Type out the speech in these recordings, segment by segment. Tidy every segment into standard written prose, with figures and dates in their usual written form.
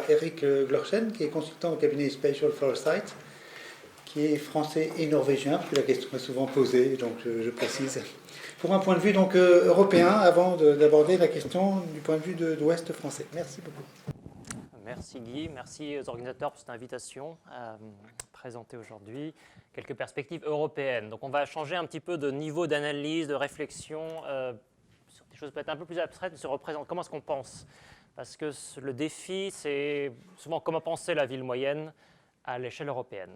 Eric Glorchen, qui est consultant au cabinet Spatial Foresight, qui est français et norvégien, parce que la question est souvent posée, donc je précise. Pour un point de vue donc, européen, avant d'aborder la question du point de vue de l'Ouest français. Merci beaucoup. Merci Guy, merci aux organisateurs pour cette invitation à présenter aujourd'hui quelques perspectives européennes. Donc on va changer un petit peu de niveau d'analyse, de réflexion, sur des choses peut-être un peu plus abstraites, se représenter comment est-ce qu'on pense. Parce que le défi, c'est souvent comment penser la ville moyenne à l'échelle européenne.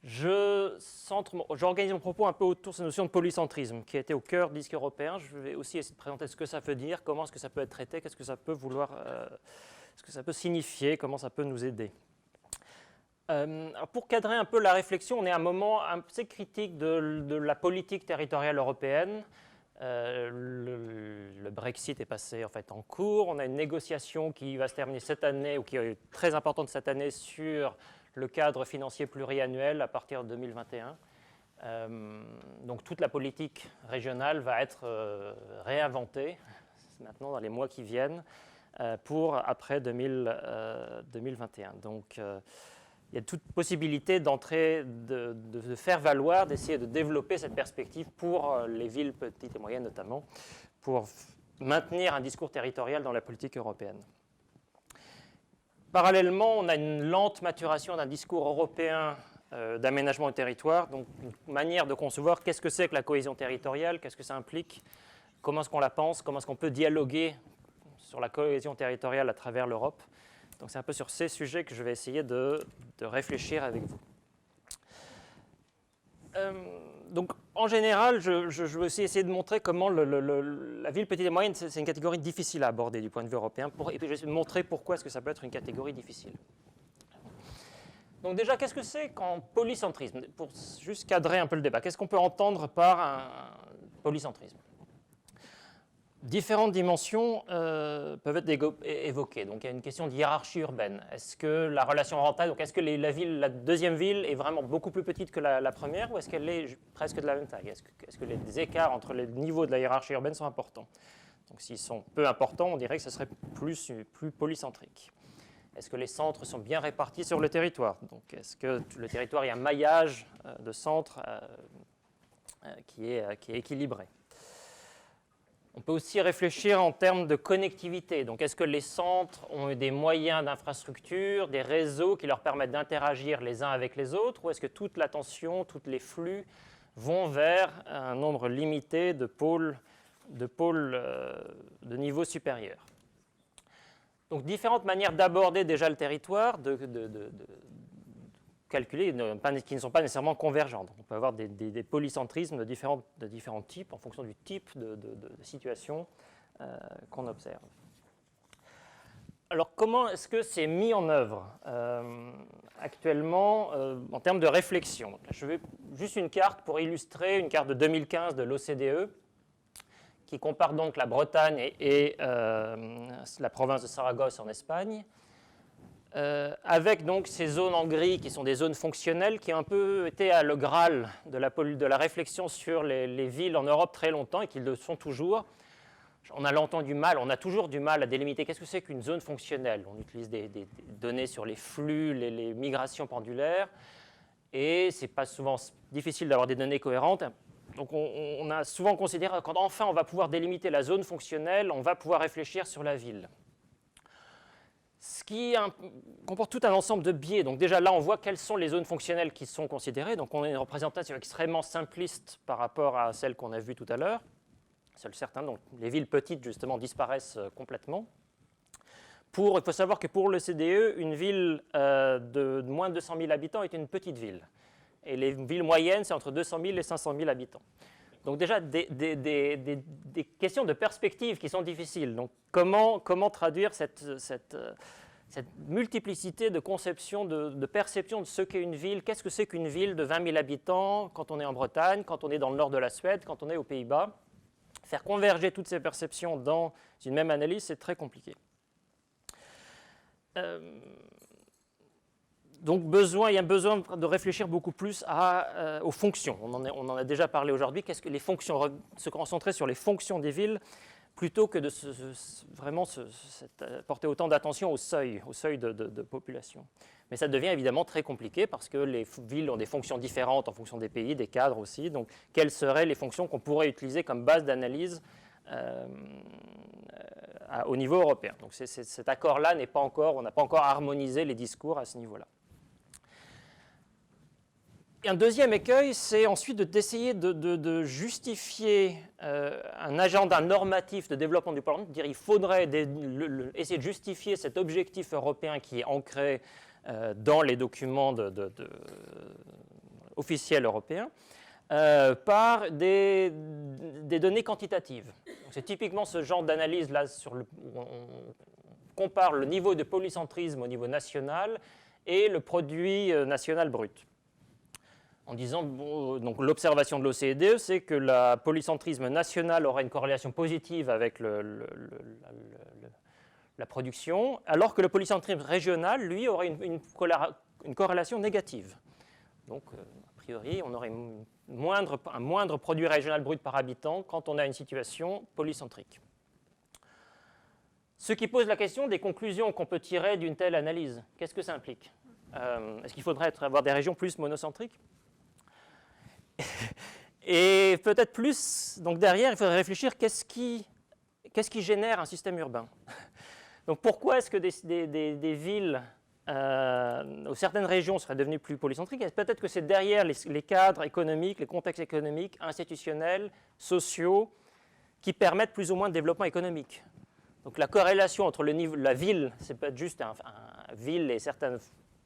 J'organise mon propos un peu autour de cette notion de polycentrisme qui a été au cœur du disque européen. Je vais aussi essayer de présenter ce que ça veut dire, comment est-ce que ça peut être traité, qu'est-ce que ça peut ce que ça peut signifier, comment ça peut nous aider. Alors pour cadrer un peu la réflexion, on est à un moment assez critique de la politique territoriale européenne. Le Brexit est passé en fait en cours. On a une négociation qui va se terminer cette année, ou qui est très importante cette année, sur le cadre financier pluriannuel à partir de 2021. Donc toute la politique régionale va être réinventée maintenant dans les mois qui viennent pour après 2021. Donc il y a toute possibilité d'entrer, de faire valoir, d'essayer de développer cette perspective pour les villes petites et moyennes notamment, pour maintenir un discours territorial dans la politique européenne. Parallèlement, on a une lente maturation d'un discours européen d'aménagement du territoire, donc une manière de concevoir qu'est-ce que c'est que la cohésion territoriale, qu'est-ce que ça implique, comment est-ce qu'on la pense, comment est-ce qu'on peut dialoguer sur la cohésion territoriale à travers l'Europe. Donc c'est un peu sur ces sujets que je vais essayer de réfléchir avec vous. Donc en général, je vais aussi essayer de montrer comment la ville petite et moyenne, c'est une catégorie difficile à aborder du point de vue européen, et puis je vais montrer pourquoi est-ce que ça peut être une catégorie difficile. Donc déjà, qu'est-ce que c'est qu'en polycentrisme? Pour juste cadrer un peu le débat, qu'est-ce qu'on peut entendre par un polycentrisme? Différentes dimensions peuvent être évoquées. Donc il y a une question de hiérarchie urbaine. Est-ce que la relation rentable, donc est-ce que la deuxième ville est vraiment beaucoup plus petite que la première, ou est-ce qu'elle est presque de la même taille? Est-ce que les écarts entre les niveaux de la hiérarchie urbaine sont importants? Donc s'ils sont peu importants, on dirait que ce serait plus polycentrique. Est-ce que les centres sont bien répartis sur le territoire? Donc est-ce que le territoire, il y a un maillage de centres qui est équilibré? On peut aussi réfléchir en termes de connectivité. Donc, est-ce que les centres ont des moyens d'infrastructure, des réseaux qui leur permettent d'interagir les uns avec les autres, ou est-ce que toute l'attention, tous les flux vont vers un nombre limité de pôles de niveau supérieur? Donc, différentes manières d'aborder déjà le territoire, de calculer, qui ne sont pas nécessairement convergentes. On peut avoir des polycentrismes de différents types en fonction du type de situation qu'on observe. Alors, comment est-ce que c'est mis en œuvre actuellement en termes de réflexion? Je vais juste une carte pour illustrer, une carte de 2015 de l'OCDE, qui compare donc la Bretagne et la province de Saragosse en Espagne, avec donc ces zones en gris qui sont des zones fonctionnelles qui ont un peu été le Graal de la réflexion sur les villes en Europe très longtemps et qui le sont toujours. On a toujours du mal à délimiter qu'est-ce que c'est qu'une zone fonctionnelle. On utilise des données sur les flux, les migrations pendulaires, et c'est pas souvent difficile d'avoir des données cohérentes. Donc on a souvent considéré que quand enfin on va pouvoir délimiter la zone fonctionnelle, on va pouvoir réfléchir sur la ville. Ce qui comporte tout un ensemble de biais. Donc déjà là, on voit quelles sont les zones fonctionnelles qui sont considérées. Donc on a une représentation extrêmement simpliste par rapport à celle qu'on a vue tout à l'heure. Seuls certains, donc les villes petites justement disparaissent complètement. Il faut savoir que pour le CDE, une ville de moins de 200 000 habitants est une petite ville. Et les villes moyennes, c'est entre 200 000 et 500 000 habitants. Donc déjà, des questions de perspective qui sont difficiles. Donc comment traduire cette multiplicité de conceptions, de perception de ce qu'est une ville? Qu'est-ce que c'est qu'une ville de 20 000 habitants quand on est en Bretagne, quand on est dans le nord de la Suède, quand on est aux Pays-Bas? Faire converger toutes ces perceptions dans une même analyse, c'est très compliqué. Donc il y a besoin de réfléchir beaucoup plus aux fonctions. On en a déjà parlé aujourd'hui. Qu'est-ce que les fonctions, se concentrer sur les fonctions des villes plutôt que de vraiment porter autant d'attention au seuil de population. Mais ça devient évidemment très compliqué parce que les villes ont des fonctions différentes en fonction des pays, des cadres aussi. Donc, quelles seraient les fonctions qu'on pourrait utiliser comme base d'analyse au niveau européen? Donc, cet accord-là on n'a pas encore harmonisé les discours à ce niveau-là. Et un deuxième écueil, c'est ensuite d'essayer de justifier un agenda normatif de développement du Parlement, dire il faudrait essayer de justifier cet objectif européen qui est ancré dans les documents officiels européens par des données quantitatives. C'est typiquement ce genre d'analyse là où on compare le niveau de polycentrisme au niveau national et le produit national brut. En disant, donc l'observation de l'OCDE, c'est que le polycentrisme national aurait une corrélation positive avec la production, alors que le polycentrisme régional, lui, aurait une corrélation négative. Donc, a priori, on aurait un moindre produit régional brut par habitant quand on a une situation polycentrique. Ce qui pose la question des conclusions qu'on peut tirer d'une telle analyse. Qu'est-ce que ça implique? Est-ce qu'il faudrait avoir des régions plus monocentriques? Et peut-être plus, donc derrière, il faudrait réfléchir qu'est-ce qui génère un système urbain. Donc pourquoi est-ce que des villes ou certaines régions seraient devenues plus polycentriques? Peut-être que c'est derrière les cadres économiques, les contextes économiques, institutionnels, sociaux, qui permettent plus ou moins de développement économique. Donc la corrélation entre la ville, c'est pas juste un ville et certaines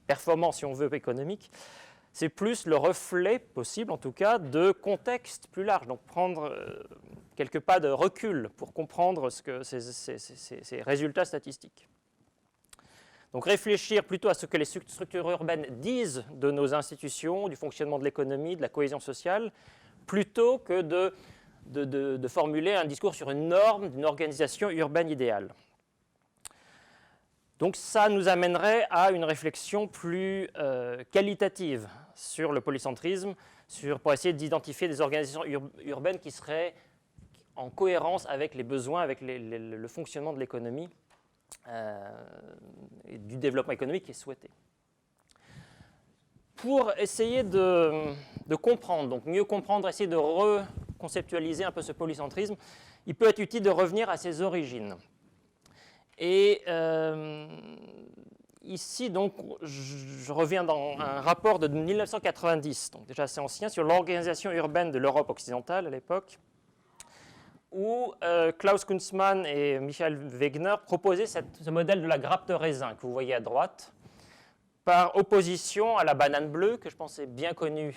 performances, si on veut, économiques, c'est plus le reflet possible, en tout cas, de contexte plus large. Donc prendre quelques pas de recul pour comprendre ces résultats statistiques. Donc réfléchir plutôt à ce que les structures urbaines disent de nos institutions, du fonctionnement de l'économie, de la cohésion sociale, plutôt que de formuler un discours sur une norme d'une organisation urbaine idéale. Donc ça nous amènerait à une réflexion plus qualitative sur le polycentrisme, pour essayer d'identifier des organisations urbaines qui seraient en cohérence avec les besoins, avec le fonctionnement de l'économie et du développement économique qui est souhaité. Pour essayer de comprendre, donc mieux comprendre, essayer de reconceptualiser un peu ce polycentrisme, il peut être utile de revenir à ses origines. Et ici, donc, je reviens dans un rapport de 1990, donc déjà assez ancien, sur l'organisation urbaine de l'Europe occidentale à l'époque, où Klaus Kunzmann et Michael Wegner proposaient ce modèle de la grappe de raisin que vous voyez à droite, par opposition à la banane bleue, que je pense est bien connue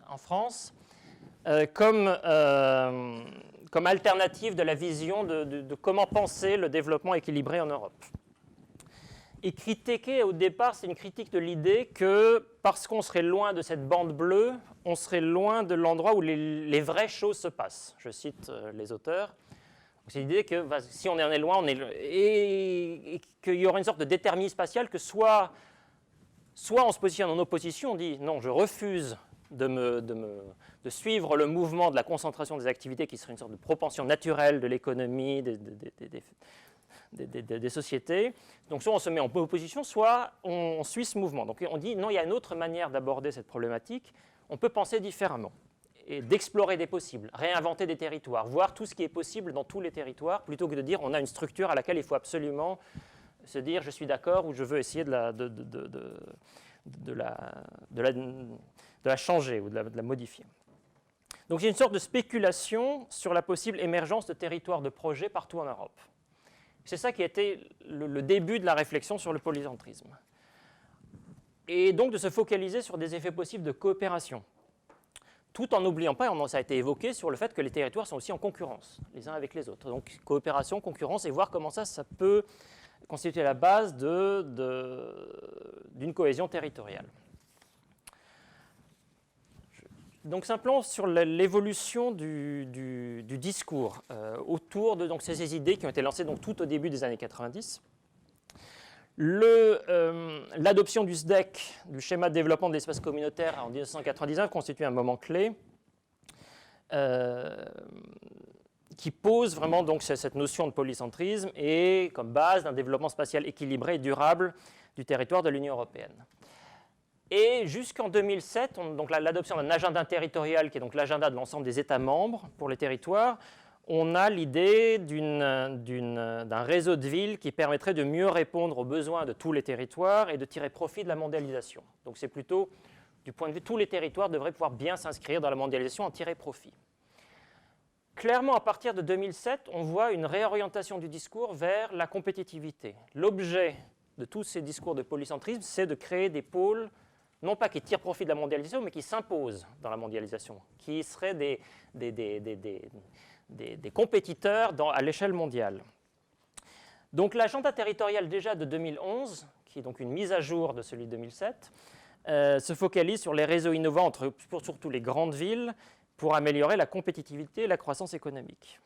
en France, comme alternative de la vision de comment penser le développement équilibré en Europe. Et critiquer, au départ, c'est une critique de l'idée que parce qu'on serait loin de cette bande bleue, on serait loin de l'endroit où les vraies choses se passent. Je cite les auteurs. C'est l'idée que si on en est loin, et qu'il y aurait une sorte de déterminisme spatial que soit on se positionne en opposition, on dit non, je refuse de suivre le mouvement de la concentration des activités qui serait une sorte de propension naturelle de l'économie, des sociétés. Donc soit on se met en opposition, soit on suit ce mouvement. Donc on dit non, il y a une autre manière d'aborder cette problématique, on peut penser différemment et d'explorer des possibles, réinventer des territoires, voir tout ce qui est possible dans tous les territoires, plutôt que de dire on a une structure à laquelle il faut absolument se dire je suis d'accord ou je veux essayer de la changer ou de la modifier. Donc il y a une sorte de spéculation sur la possible émergence de territoires de projets partout en Europe. C'est ça qui a été le début de la réflexion sur le polycentrisme. Et donc de se focaliser sur des effets possibles de coopération, tout en n'oubliant pas, ça a été évoqué, sur le fait que les territoires sont aussi en concurrence, les uns avec les autres. Donc coopération, concurrence, et voir comment ça peut constituer la base d'une cohésion territoriale. Donc simplement sur l'évolution du discours autour de ces idées qui ont été lancées donc, tout au début des années 90. L'adoption du SDEC, du schéma de développement de l'espace communautaire, en 1999, constitue un moment clé qui pose vraiment donc cette notion de polycentrisme et comme base d'un développement spatial équilibré et durable du territoire de l'Union européenne. Et jusqu'en 2007, donc l'adoption d'un agenda territorial, qui est donc l'agenda de l'ensemble des États membres pour les territoires, on a l'idée d'un réseau de villes qui permettrait de mieux répondre aux besoins de tous les territoires et de tirer profit de la mondialisation. Donc c'est plutôt, du point de vue, tous les territoires devraient pouvoir bien s'inscrire dans la mondialisation, en tirer profit. Clairement, à partir de 2007, on voit une réorientation du discours vers la compétitivité. L'objet de tous ces discours de polycentrisme, c'est de créer des pôles non pas qui tirent profit de la mondialisation, mais qui s'imposent dans la mondialisation, qui seraient des compétiteurs à l'échelle mondiale. Donc l'agenda territorial déjà de 2011, qui est donc une mise à jour de celui de 2007, se focalise sur les réseaux innovants pour surtout les grandes villes pour améliorer la compétitivité et la croissance économique.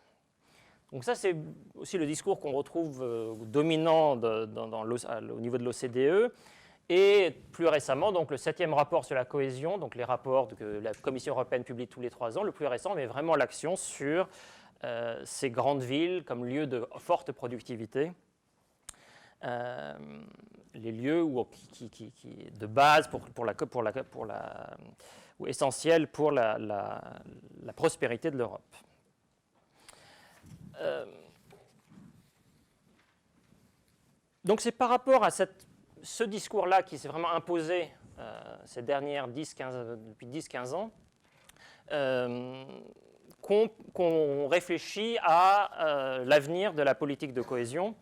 Donc ça, c'est aussi le discours qu'on retrouve dominant au niveau de l'OCDE. Et plus récemment, donc, le 7e rapport sur la cohésion, donc les rapports que la Commission européenne publie tous les 3 ans, le plus récent met vraiment l'accent sur ces grandes villes comme lieux de forte productivité, les lieux de base ou essentiels pour la prospérité de l'Europe. Donc c'est par rapport à ce discours-là qui s'est vraiment imposé ces dernières depuis 10-15 ans, qu'on réfléchit à l'avenir de la politique de cohésion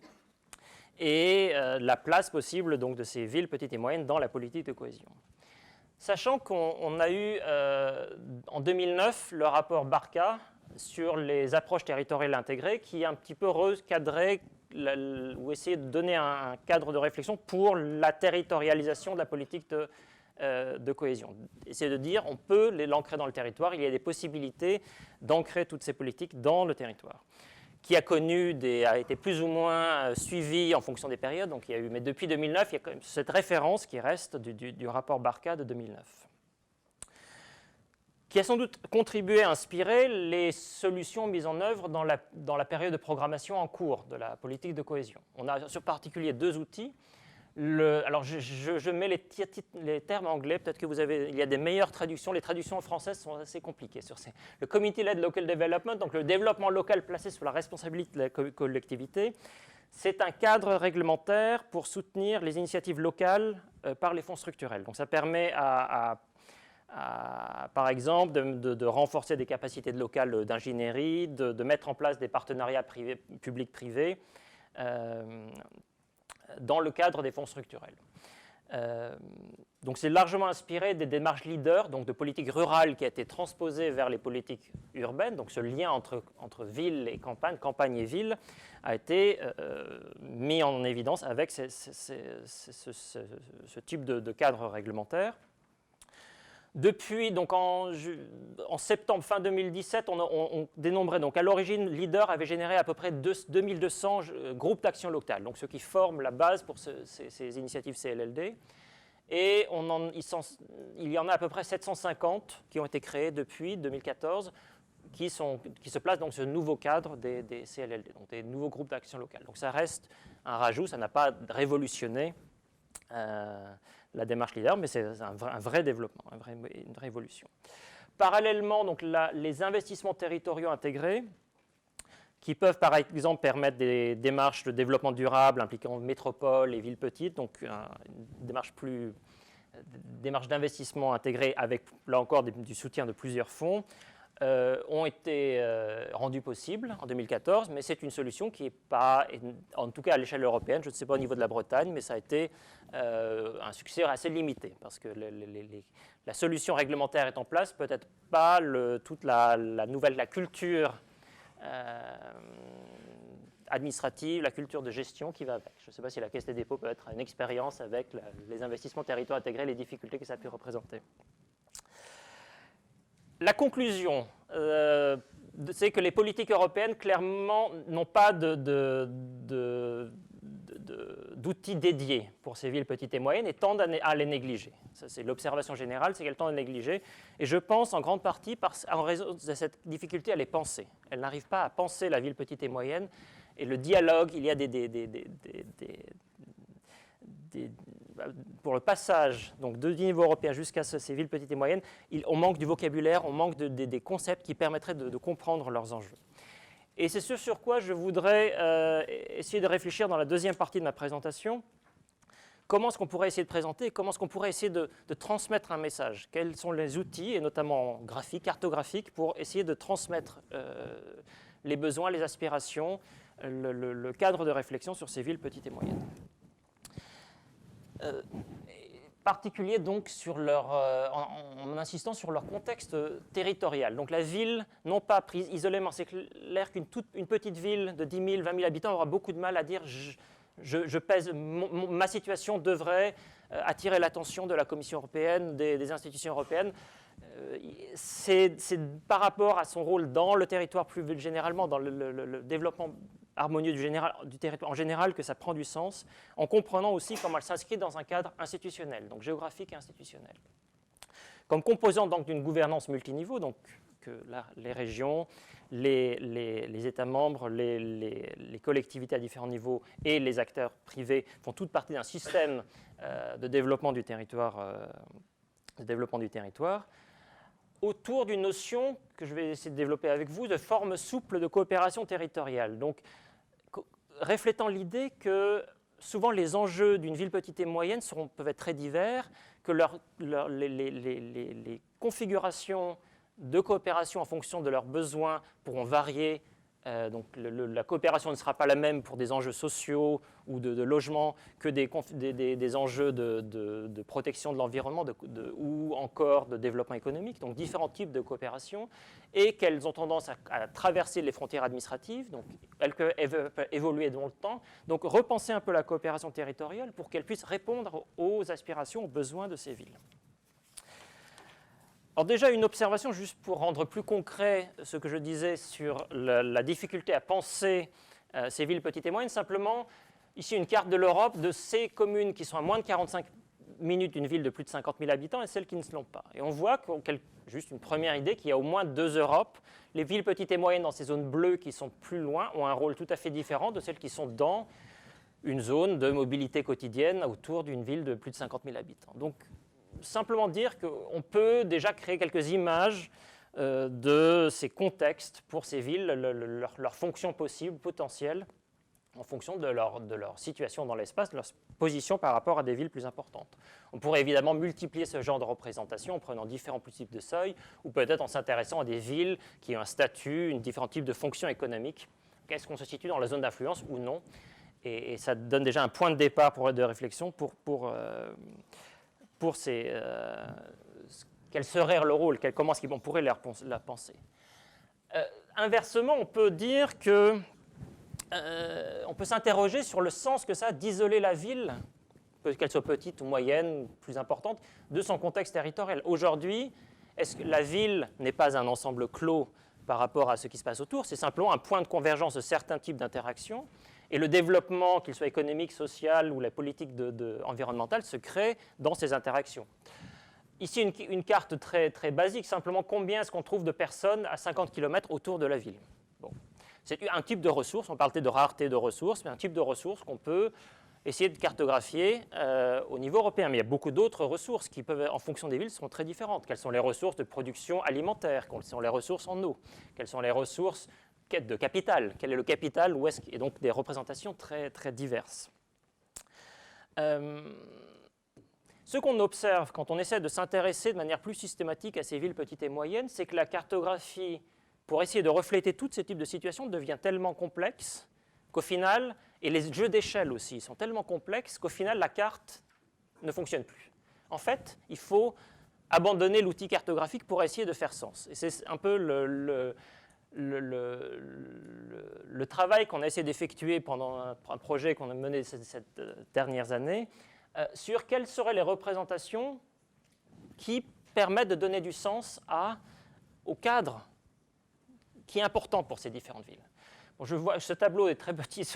et la place possible donc, de ces villes petites et moyennes dans la politique de cohésion. Sachant qu'on a eu en 2009 le rapport Barca sur les approches territoriales intégrées qui a un petit peu recadré ou essayer de donner un cadre de réflexion pour la territorialisation de la politique de cohésion. Essayer de dire on peut l'ancrer dans le territoire, il y a des possibilités d'ancrer toutes ces politiques dans le territoire, qui a été plus ou moins suivi en fonction des périodes. Donc il y a eu, mais depuis 2009, il y a quand même cette référence qui reste du rapport Barca de 2009. Qui a sans doute contribué à inspirer les solutions mises en œuvre dans la période de programmation en cours de la politique de cohésion. On a en particulier 2 outils. Alors je mets les termes anglais, peut-être il y a des meilleures traductions. Les traductions françaises sont assez compliquées. Le Community-led Local Development, donc le développement local placé sous la responsabilité de la collectivité, c'est un cadre réglementaire pour soutenir les initiatives locales par les fonds structurels. Donc ça permet par exemple, de renforcer des capacités locales d'ingénierie, de mettre en place des partenariats publics-privés dans le cadre des fonds structurels. Donc c'est largement inspiré des démarches leaders, donc de politique rurale qui a été transposée vers les politiques urbaines. Donc ce lien entre ville et campagne, campagne et ville, a été mis en évidence avec ce type de cadre réglementaire. Depuis, donc en septembre, fin 2017, on dénombrait, donc à l'origine, Leader avait généré à peu près 2200 groupes d'action locale, donc ceux qui forment la base pour ces initiatives CLLD. Et il y en a à peu près 750 qui ont été créés depuis 2014, qui se placent dans ce nouveau cadre des CLLD, donc des nouveaux groupes d'action locale. Donc ça reste un rajout, ça n'a pas révolutionné la démarche leader, mais c'est un vrai développement, une vraie évolution. Parallèlement, donc, les investissements territoriaux intégrés, qui peuvent par exemple permettre des démarches de développement durable impliquant métropoles et villes petites, donc une démarche d'investissement intégrée avec, là encore, du soutien de plusieurs fonds, ont été rendus possibles en 2014, mais c'est une solution qui n'est pas, en tout cas à l'échelle européenne, je ne sais pas au niveau de la Bretagne, mais ça a été un succès assez limité, parce que la solution réglementaire est en place, peut-être pas toute la culture administrative, la culture de gestion qui va avec. Je ne sais pas si la Caisse des dépôts peut être une expérience avec les investissements territoriaux intégrés, les difficultés que ça a pu représenter. La conclusion, c'est que les politiques européennes, clairement, n'ont pas d'outils dédiés pour ces villes petites et moyennes et tendent à les négliger. Ça, c'est l'observation générale, c'est qu'elles tendent à les négliger. Et je pense en grande partie en raison de cette difficulté à les penser. Elles n'arrivent pas à penser la ville petite et moyenne. Et le dialogue, il y a pour le passage donc, du niveau européen jusqu'à ces villes petites et moyennes, on manque du vocabulaire, on manque des concepts qui permettraient de comprendre leurs enjeux. Et c'est ce sur quoi je voudrais essayer de réfléchir dans la deuxième partie de ma présentation. Comment est-ce qu'on pourrait essayer de présenter, comment est-ce qu'on pourrait essayer de transmettre un message? Quels sont les outils, et notamment graphiques, cartographiques, pour essayer de transmettre les besoins, les aspirations, le cadre de réflexion sur ces villes petites et moyennes. Particulier donc sur en insistant sur leur contexte territorial. Donc la ville, non pas prise isolément, c'est clair qu'une petite ville de 10 000, 20 000 habitants aura beaucoup de mal à dire je pèse, ma situation devrait attirer l'attention de la Commission européenne, des institutions européennes. C'est par rapport à son rôle dans le territoire plus généralement, dans le développement harmonieux du territoire en général, que ça prend du sens, en comprenant aussi comment elle s'inscrit dans un cadre institutionnel, donc géographique et institutionnel. Comme composante donc d'une gouvernance multiniveau, donc que les régions, les États membres, les collectivités à différents niveaux et les acteurs privés font toute partie d'un système de développement du territoire, autour d'une notion que je vais essayer de développer avec vous, de forme souple de coopération territoriale. Donc, reflétant l'idée que souvent les enjeux d'une ville petite et moyenne peuvent être très divers, que les configurations de coopération en fonction de leurs besoins pourront varier. Donc la coopération ne sera pas la même pour des enjeux sociaux ou de logement que des enjeux de protection de l'environnement ou encore de développement économique, donc différents types de coopération, et qu'elles ont tendance à traverser les frontières administratives, donc elles peuvent évoluer dans le temps. Donc repenser un peu la coopération territoriale pour qu'elle puisse répondre aux aspirations, aux besoins de ces villes. Alors déjà, une observation, juste pour rendre plus concret ce que je disais sur la difficulté à penser ces villes petites et moyennes. Simplement, ici, une carte de l'Europe de ces communes qui sont à moins de 45 minutes d'une ville de plus de 50 000 habitants et celles qui ne se l'ont pas. Et on voit, juste une première idée, qu'il y a au moins deux Europes. Les villes petites et moyennes dans ces zones bleues qui sont plus loin ont un rôle tout à fait différent de celles qui sont dans une zone de mobilité quotidienne autour d'une ville de plus de 50 000 habitants. Donc, simplement dire qu'on peut déjà créer quelques images de ces contextes pour ces villes, leurs fonctions possibles, potentielles, en fonction de leur situation dans l'espace, de leur position par rapport à des villes plus importantes. On pourrait évidemment multiplier ce genre de représentation en prenant différents types de seuils, ou peut-être en s'intéressant à des villes qui ont un statut, différents types de fonctions économiques. Est-ce qu'on se situe dans la zone d'influence ou non? Et ça donne déjà un point de départ de réflexion pour quel serait le rôle, comment est-ce qu'on pourrait la penser. Inversement, on peut dire que on peut s'interroger sur le sens que ça a d'isoler la ville, qu'elle soit petite ou moyenne, plus importante, de son contexte territorial. Aujourd'hui, est-ce que la ville n'est pas un ensemble clos par rapport à ce qui se passe autour? C'est simplement un point de convergence de certains types d'interactions. Et le développement, qu'il soit économique, social ou la politique environnementale, se crée dans ces interactions. Ici, une carte très, très basique, simplement combien est-ce qu'on trouve de personnes à 50 km autour de la ville. Bon. C'est un type de ressource, on parlait de rareté de ressources, mais un type de ressources qu'on peut essayer de cartographier au niveau européen. Mais il y a beaucoup d'autres ressources qui peuvent, en fonction des villes, seront très différentes. Quelles sont les ressources de production alimentaire? Quelles sont les ressources en eau? Quelles sont les ressources de capital? Quel est le capital? Et donc des représentations très, très diverses. Ce qu'on observe quand on essaie de s'intéresser de manière plus systématique à ces villes petites et moyennes, c'est que la cartographie, pour essayer de refléter tous ces types de situations, devient tellement complexe qu'au final, et les jeux d'échelle aussi sont tellement complexes qu'au final, la carte ne fonctionne plus. En fait, il faut abandonner l'outil cartographique pour essayer de faire sens. Et c'est un peu le travail qu'on a essayé d'effectuer pendant un projet qu'on a mené ces dernières années sur quelles seraient les représentations qui permettent de donner du sens au cadre qui est important pour ces différentes villes. Je vois, ce tableau est très petit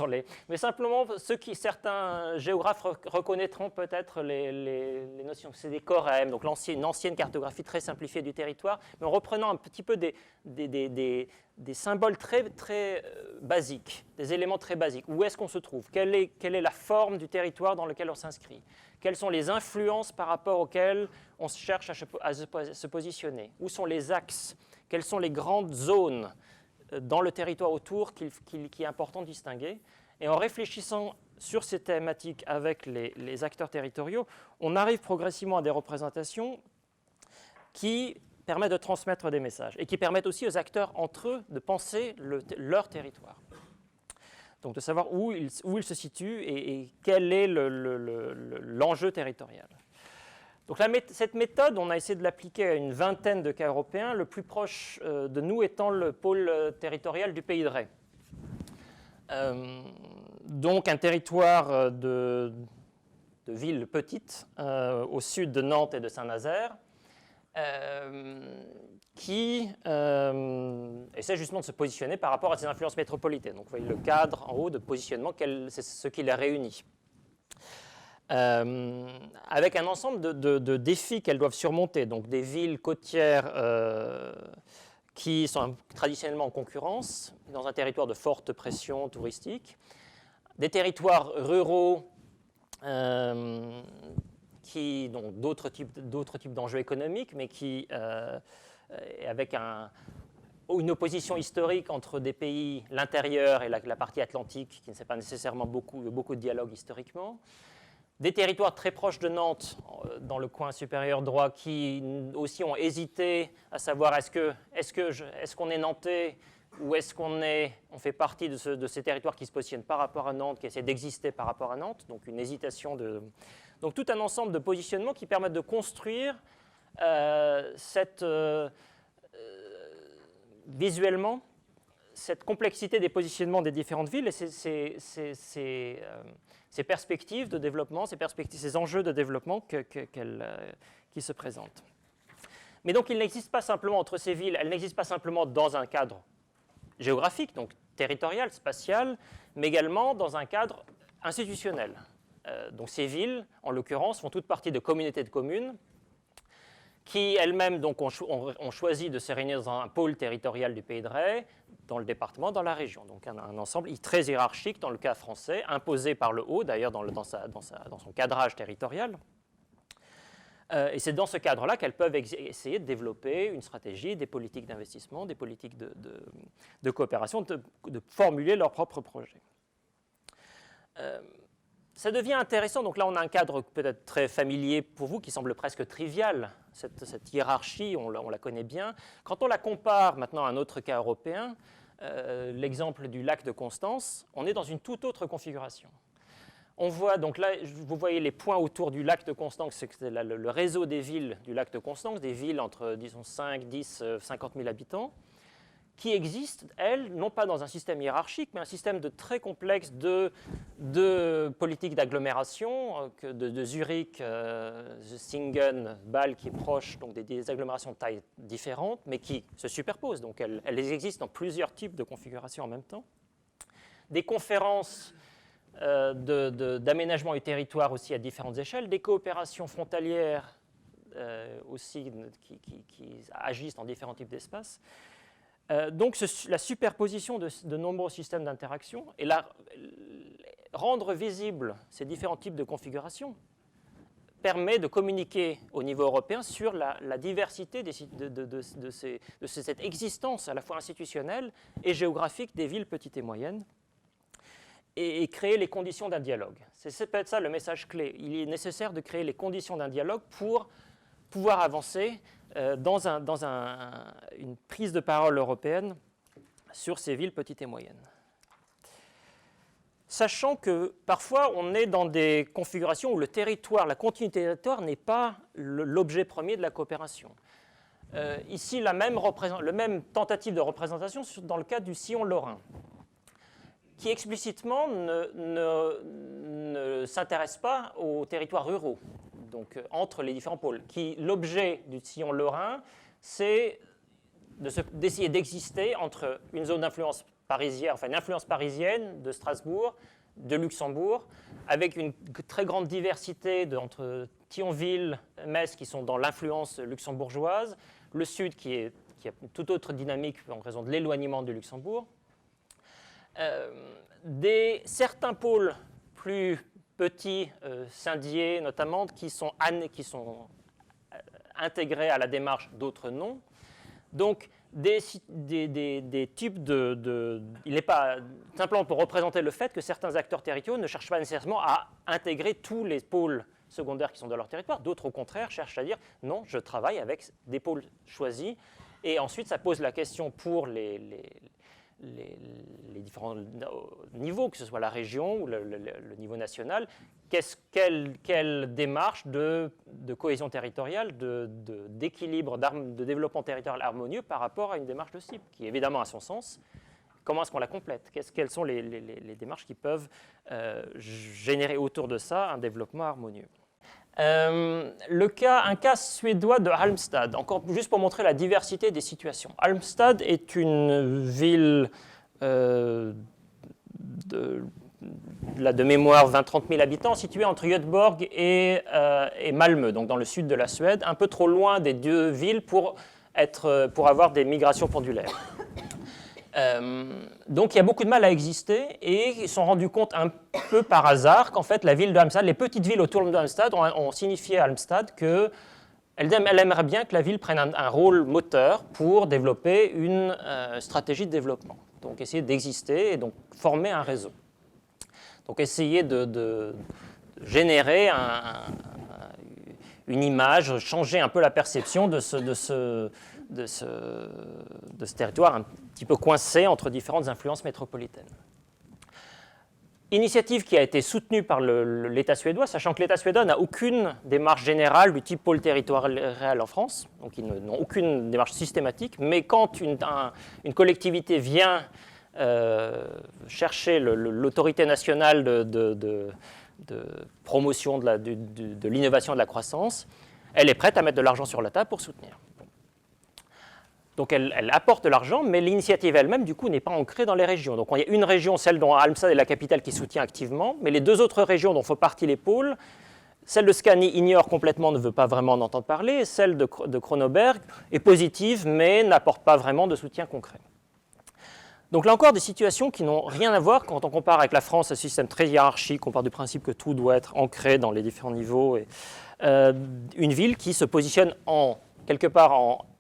mais simplement certains géographes reconnaîtront peut-être les notions. C'est des corèmes, donc une ancienne cartographie très simplifiée du territoire, mais en reprenant un petit peu des symboles très basiques, des éléments très basiques. Où est-ce qu'on se trouve? Quelle est la forme du territoire dans lequel on s'inscrit? Quelles sont les influences par rapport auxquelles on cherche à se positionner? Où sont les axes? Quelles sont les grandes zones dans le territoire autour qu'il est important de distinguer? Et en réfléchissant sur ces thématiques avec les acteurs territoriaux, on arrive progressivement à des représentations qui permettent de transmettre des messages et qui permettent aussi aux acteurs entre eux de penser leur territoire. Donc de savoir où ils se situent et quel est l'enjeu territorial. Donc cette méthode, on a essayé de l'appliquer à une vingtaine de cas européens, le plus proche de nous étant le pôle territorial du Pays de Ré. Donc un territoire de villes petites au sud de Nantes et de Saint-Nazaire, qui essaie justement de se positionner par rapport à ces influences métropolitaines. Donc vous voyez le cadre en haut de positionnement, c'est ce qui les réunit. Avec un ensemble de défis qu'elles doivent surmonter, donc des villes côtières qui sont traditionnellement en concurrence, dans un territoire de forte pression touristique, des territoires ruraux qui ont d'autres types d'enjeux économiques, mais qui, avec une opposition historique entre des pays, l'intérieur et la partie atlantique, qui ne sait pas nécessairement beaucoup de dialogue historiquement. Des territoires très proches de Nantes, dans le coin supérieur droit, qui aussi ont hésité à savoir est-ce qu'on est nantais ou est-ce qu'on fait partie de ces territoires qui se positionnent par rapport à Nantes, qui essaient d'exister par rapport à Nantes, donc une hésitation Donc tout un ensemble de positionnements qui permettent de construire visuellement cette complexité des positionnements des différentes villes et ces perspectives de développement, ces enjeux de développement qui se présentent. Mais donc il n'existe pas simplement entre ces villes, elles n'existent pas simplement dans un cadre géographique, donc territorial, spatial, mais également dans un cadre institutionnel. Donc ces villes, en l'occurrence, font toutes partie de communautés de communes qui elles-mêmes donc, ont choisi de se réunir dans un pôle territorial du Pays de Ré, dans le département, dans la région. Donc un ensemble très hiérarchique dans le cas français, imposé par le haut, d'ailleurs dans son cadrage territorial. Et c'est dans ce cadre-là qu'elles peuvent essayer de développer une stratégie, des politiques d'investissement, des politiques de coopération, de formuler leurs propres projets. Ça devient intéressant, donc là on a un cadre peut-être très familier pour vous, qui semble presque trivial, cette hiérarchie, on la connaît bien. Quand on la compare maintenant à un autre cas européen, l'exemple du lac de Constance, on est dans une toute autre configuration. On voit, donc là, vous voyez les points autour du lac de Constance, c'est le réseau des villes du lac de Constance, des villes entre, disons, 5, 10, 50 000 habitants, qui existent, elles, non pas dans un système hiérarchique, mais un système très complexe de politiques d'agglomération, de Zurich, Singen, Bâle, qui est proche, donc des agglomérations de taille différentes, mais qui se superposent. Donc elles existent dans plusieurs types de configurations en même temps. Des conférences d'aménagement du territoire aussi à différentes échelles, des coopérations frontalières aussi qui agissent dans différents types d'espaces. Donc la superposition de nombreux systèmes d'interaction et rendre visibles ces différents types de configurations permet de communiquer au niveau européen sur la diversité de cette existence à la fois institutionnelle et géographique des villes petites et moyennes et créer les conditions d'un dialogue. C'est peut-être ça le message clé. Il est nécessaire de créer les conditions d'un dialogue pour pouvoir avancer dans une prise de parole européenne sur ces villes petites et moyennes. Sachant que parfois on est dans des configurations où le territoire, la continuité du territoire n'est pas l'objet premier de la coopération. Ici, la même tentative de représentation dans le cas du sillon lorrain, qui explicitement ne s'intéresse pas aux territoires ruraux, donc entre les différents pôles. L'objet du sillon lorrain, c'est d'essayer d'exister entre une zone d'influence parisienne, enfin une influence parisienne de Strasbourg, de Luxembourg, avec une très grande diversité entre Thionville, Metz, qui sont dans l'influence luxembourgeoise, le sud qui a une toute autre dynamique en raison de l'éloignement du Luxembourg, certains pôles plus petits, Saint-Dié notamment, qui sont intégrés à la démarche, d'autres non. Donc, des types il n'est pas simplement pour représenter le fait que certains acteurs territoriaux ne cherchent pas nécessairement à intégrer tous les pôles secondaires qui sont dans leur territoire. D'autres, au contraire, cherchent à dire non, je travaille avec des pôles choisis. Et ensuite, ça pose la question pour les différents niveaux, que ce soit la région ou le niveau national, quelle démarche de cohésion territoriale, d'équilibre, de développement territorial harmonieux par rapport à une démarche de cible, qui évidemment a son sens. Comment est-ce qu'on la complète? Quelles sont les démarches qui peuvent générer autour de ça un développement harmonieux? Un cas suédois de Halmstad, encore juste pour montrer la diversité des situations. Halmstad est une ville de mémoire 20-30 000 habitants, située entre Göteborg et Malmö, donc dans le sud de la Suède, un peu trop loin des deux villes pour avoir des migrations pendulaires. Donc il y a beaucoup de mal à exister et ils se sont rendus compte un peu par hasard qu'en fait la ville de Halmstad, les petites villes autour de Halmstad ont signifié à Halmstad qu'elle aimerait bien que la ville prenne un rôle moteur pour développer une stratégie de développement. Donc essayer d'exister et donc former un réseau. Donc essayer de générer une image, changer un peu la perception de ce territoire un petit peu coincé entre différentes influences métropolitaines. Initiative qui a été soutenue par l'État suédois, sachant que l'État suédois n'a aucune démarche générale du type pôle territorial en France, donc ils n'ont aucune démarche systématique, mais quand une collectivité vient chercher l'autorité nationale de promotion de l'innovation et de la croissance, elle est prête à mettre de l'argent sur la table pour soutenir. Donc elle apporte de l'argent, mais l'initiative elle-même, du coup, n'est pas ancrée dans les régions. Donc il y a une région, celle dont Halmstad est la capitale, qui soutient activement, mais les deux autres régions dont font partie les pôles, celle de Scanie ignore complètement, ne veut pas vraiment en entendre parler, et celle de Kronoberg est positive, mais n'apporte pas vraiment de soutien concret. Donc là encore, des situations qui n'ont rien à voir quand on compare avec la France, un système très hiérarchique, on part du principe que tout doit être ancré dans les différents niveaux, et une ville qui se positionne quelque part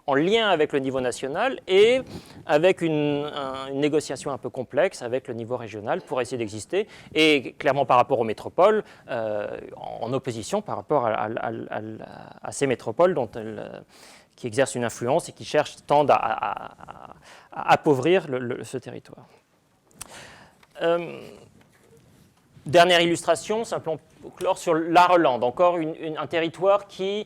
en lien avec le niveau national et avec une négociation un peu complexe avec le niveau régional pour essayer d'exister, et clairement par rapport aux métropoles, en opposition par rapport à ces métropoles qui exercent une influence et qui tendent à appauvrir ce territoire. Dernière illustration, simplement pour clore, sur l'Aarland, encore un territoire qui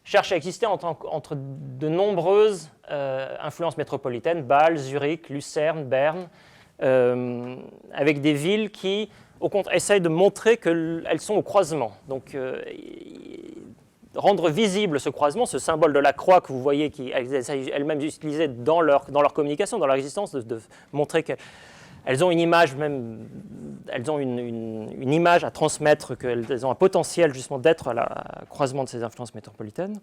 cherche à exister entre de nombreuses influences métropolitaines, Bâle, Zurich, Lucerne, Berne, avec des villes qui, au contraire, essayent de montrer qu'elles sont au croisement. Donc, rendre visible ce croisement, ce symbole de la croix que vous voyez qu'elles essayent elles-mêmes d'utiliser dans leur communication, dans leur existence, de montrer qu'elles ont une image même, elles ont une image à transmettre, qu'elles ont un potentiel justement d'être à la croisement de ces influences métropolitaines,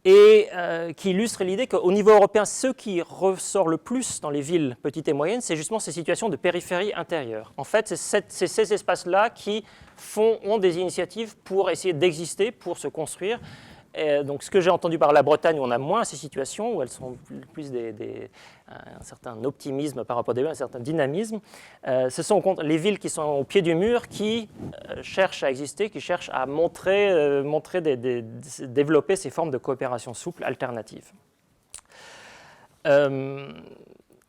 qui illustre l'idée qu'au niveau européen, ce qui ressort le plus dans les villes petites et moyennes, c'est justement ces situations de périphérie intérieure. En fait, c'est ces espaces-là qui ont des initiatives pour essayer d'exister, pour se construire. Donc, ce que j'ai entendu par la Bretagne, où on a moins ces situations, où elles sont plus un certain optimisme par rapport à un certain dynamisme, ce sont les villes qui sont au pied du mur qui cherchent à exister, qui cherchent à développer ces formes de coopération souple alternatives.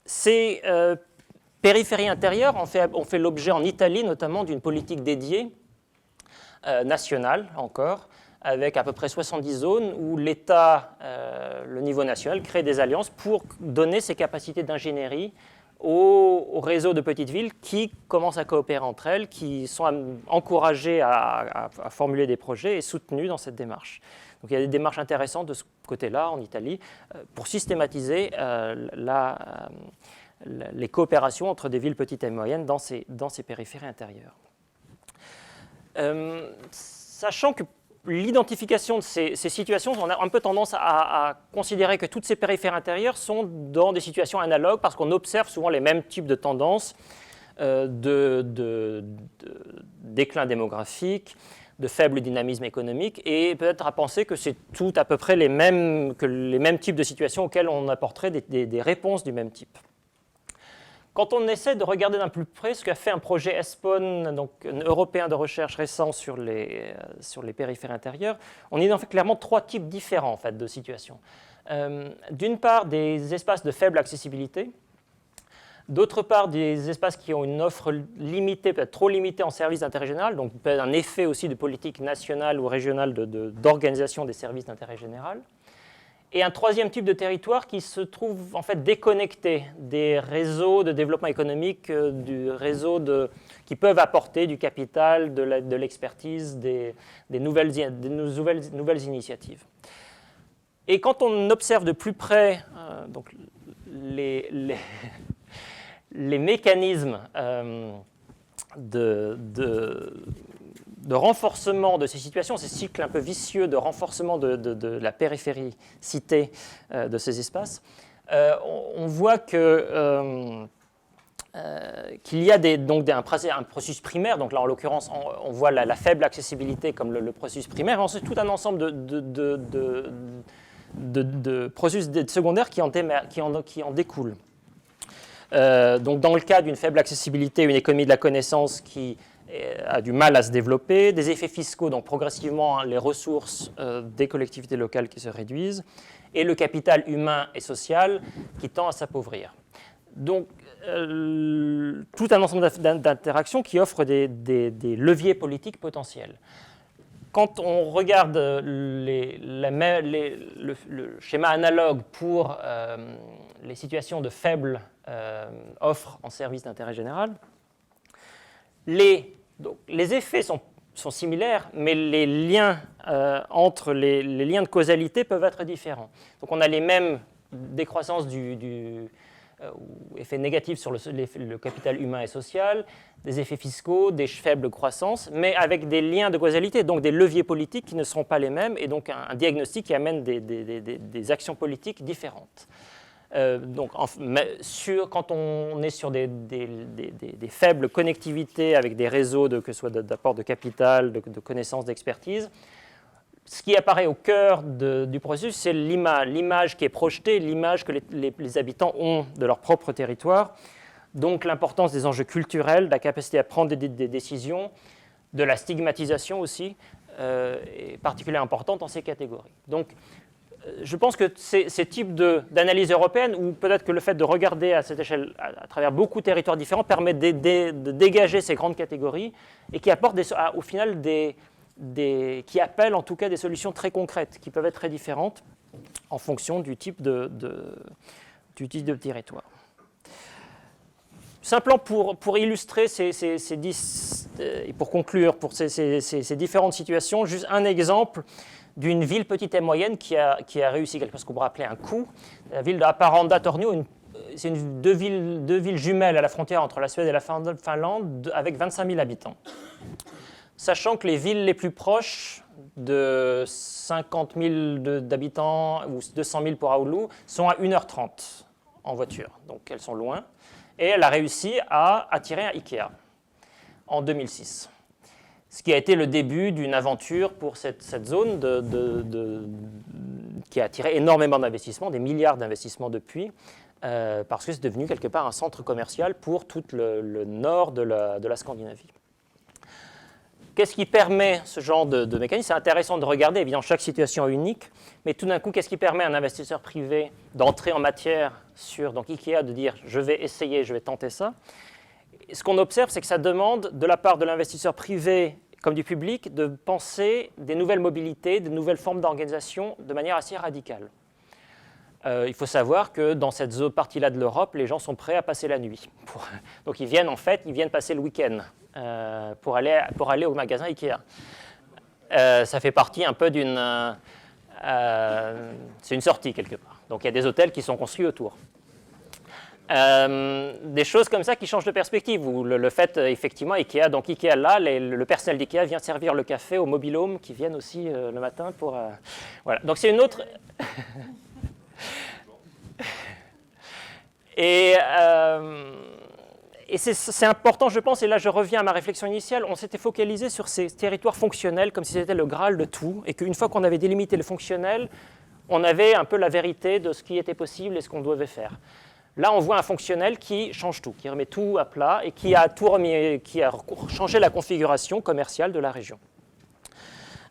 Ces périphéries intérieures ont fait l'objet en Italie notamment d'une politique dédiée, nationale encore, avec à peu près 70 zones où l'État, le niveau national, crée des alliances pour donner ses capacités d'ingénierie aux réseaux de petites villes qui commencent à coopérer entre elles, qui sont encouragées à formuler des projets et soutenues dans cette démarche. Donc il y a des démarches intéressantes de ce côté-là en Italie pour systématiser les coopérations entre des villes petites et moyennes dans ces périphéries intérieures. Sachant que l'identification de ces situations, on a un peu tendance à considérer que toutes ces périphéries intérieures sont dans des situations analogues parce qu'on observe souvent les mêmes types de tendances de déclin démographique, de faible dynamisme économique, et peut-être à penser que c'est tout à peu près les mêmes types de situations auxquelles on apporterait des réponses du même type. Quand on essaie de regarder d'un plus près ce qu'a fait un projet ESPON, donc un européen de recherche récent sur les périphéries intérieures, on identifie clairement trois types différents en fait, de situations. D'une part, des espaces de faible accessibilité, d'autre part, des espaces qui ont une offre limitée, peut-être trop limitée en services d'intérêt général, donc peut-être un effet aussi de politique nationale ou régionale d'organisation des services d'intérêt général. Et un troisième type de territoire qui se trouve en fait déconnecté des réseaux de développement économique, du réseau qui peuvent apporter du capital, de l'expertise, des nouvelles initiatives. Et quand on observe de plus près donc les mécanismes de renforcement de ces situations, ces cycles un peu vicieux de renforcement de la périphéricité de ces espaces, on voit qu'il y a un processus primaire, donc là en l'occurrence on voit la faible accessibilité comme le processus primaire, et ensuite tout un ensemble de processus secondaires qui en découlent. Donc dans le cas d'une faible accessibilité, une économie de la connaissance qui a du mal à se développer, des effets fiscaux, donc progressivement les ressources des collectivités locales qui se réduisent, et le capital humain et social qui tend à s'appauvrir. Donc tout un ensemble d'interactions qui offrent des leviers politiques potentiels. Quand on regarde le schéma analogue pour les situations de faible offre en services d'intérêt général, les effets sont similaires, mais les liens entre les liens de causalité peuvent être différents. Donc on a les mêmes décroissances ou effets négatifs sur le capital humain et social, des effets fiscaux, des faibles croissances, mais avec des liens de causalité, donc des leviers politiques qui ne seront pas les mêmes, et donc un diagnostic qui amène des actions politiques différentes. Quand on est sur des faibles connectivités avec des réseaux, que ce soit d'apport de capital, de connaissances, d'expertise, ce qui apparaît au cœur du processus, c'est l'image qui est projetée, l'image que les habitants ont de leur propre territoire, donc l'importance des enjeux culturels, de la capacité à prendre des décisions, de la stigmatisation aussi, est particulièrement importante dans ces catégories. Donc, je pense que ces types d'analyse européenne, ou peut-être que le fait de regarder à cette échelle à travers beaucoup de territoires différents, permet de dégager ces grandes catégories et qui apportent au final qui appellent en tout cas des solutions très concrètes, qui peuvent être très différentes en fonction du type de territoire. Simplement pour illustrer et pour conclure pour ces différentes situations, juste un exemple d'une ville petite et moyenne qui a réussi quelque chose qu'on pourrait appeler un coup. La ville de Haparanda-Tornio, c'est deux villes jumelles à la frontière entre la Suède et la Finlande, avec 25 000 habitants. Sachant que les villes les plus proches, de 50 000 d'habitants ou 200 000 pour Oulu, sont à 1h30 en voiture. Donc elles sont loin. Et elle a réussi à attirer un Ikea en 2006. Ce qui a été le début d'une aventure pour cette zone qui a attiré énormément d'investissements, des milliards d'investissements depuis, parce que c'est devenu quelque part un centre commercial pour tout le nord de la Scandinavie. Qu'est-ce qui permet ce genre de mécanisme? C'est intéressant de regarder, évidemment, chaque situation est unique, mais tout d'un coup, qu'est-ce qui permet à un investisseur privé d'entrer en matière sur Ikea, de dire « je vais essayer, je vais tenter ça ». Ce qu'on observe, c'est que ça demande, de la part de l'investisseur privé comme du public, de penser des nouvelles mobilités, des nouvelles formes d'organisation de manière assez radicale. Il faut savoir que dans cette partie-là de l'Europe, les gens sont prêts à passer la nuit. Donc ils viennent passer le week-end pour aller au magasin Ikea. Ça fait partie un peu C'est une sortie quelque part. Donc il y a des hôtels qui sont construits autour. Des choses comme ça qui changent de perspective, où le fait, effectivement, Ikea, donc Ikea là, le personnel d'Ikea vient servir le café aux mobil-homes qui viennent aussi le matin pour... voilà, donc c'est une autre... Et c'est important, je pense, et là je reviens à ma réflexion initiale, on s'était focalisé sur ces territoires fonctionnels comme si c'était le Graal de tout, et qu'une fois qu'on avait délimité le fonctionnel, on avait un peu la vérité de ce qui était possible et ce qu'on devait faire. Là, on voit un fonctionnel qui change tout, qui remet tout à plat et qui a changé la configuration commerciale de la région.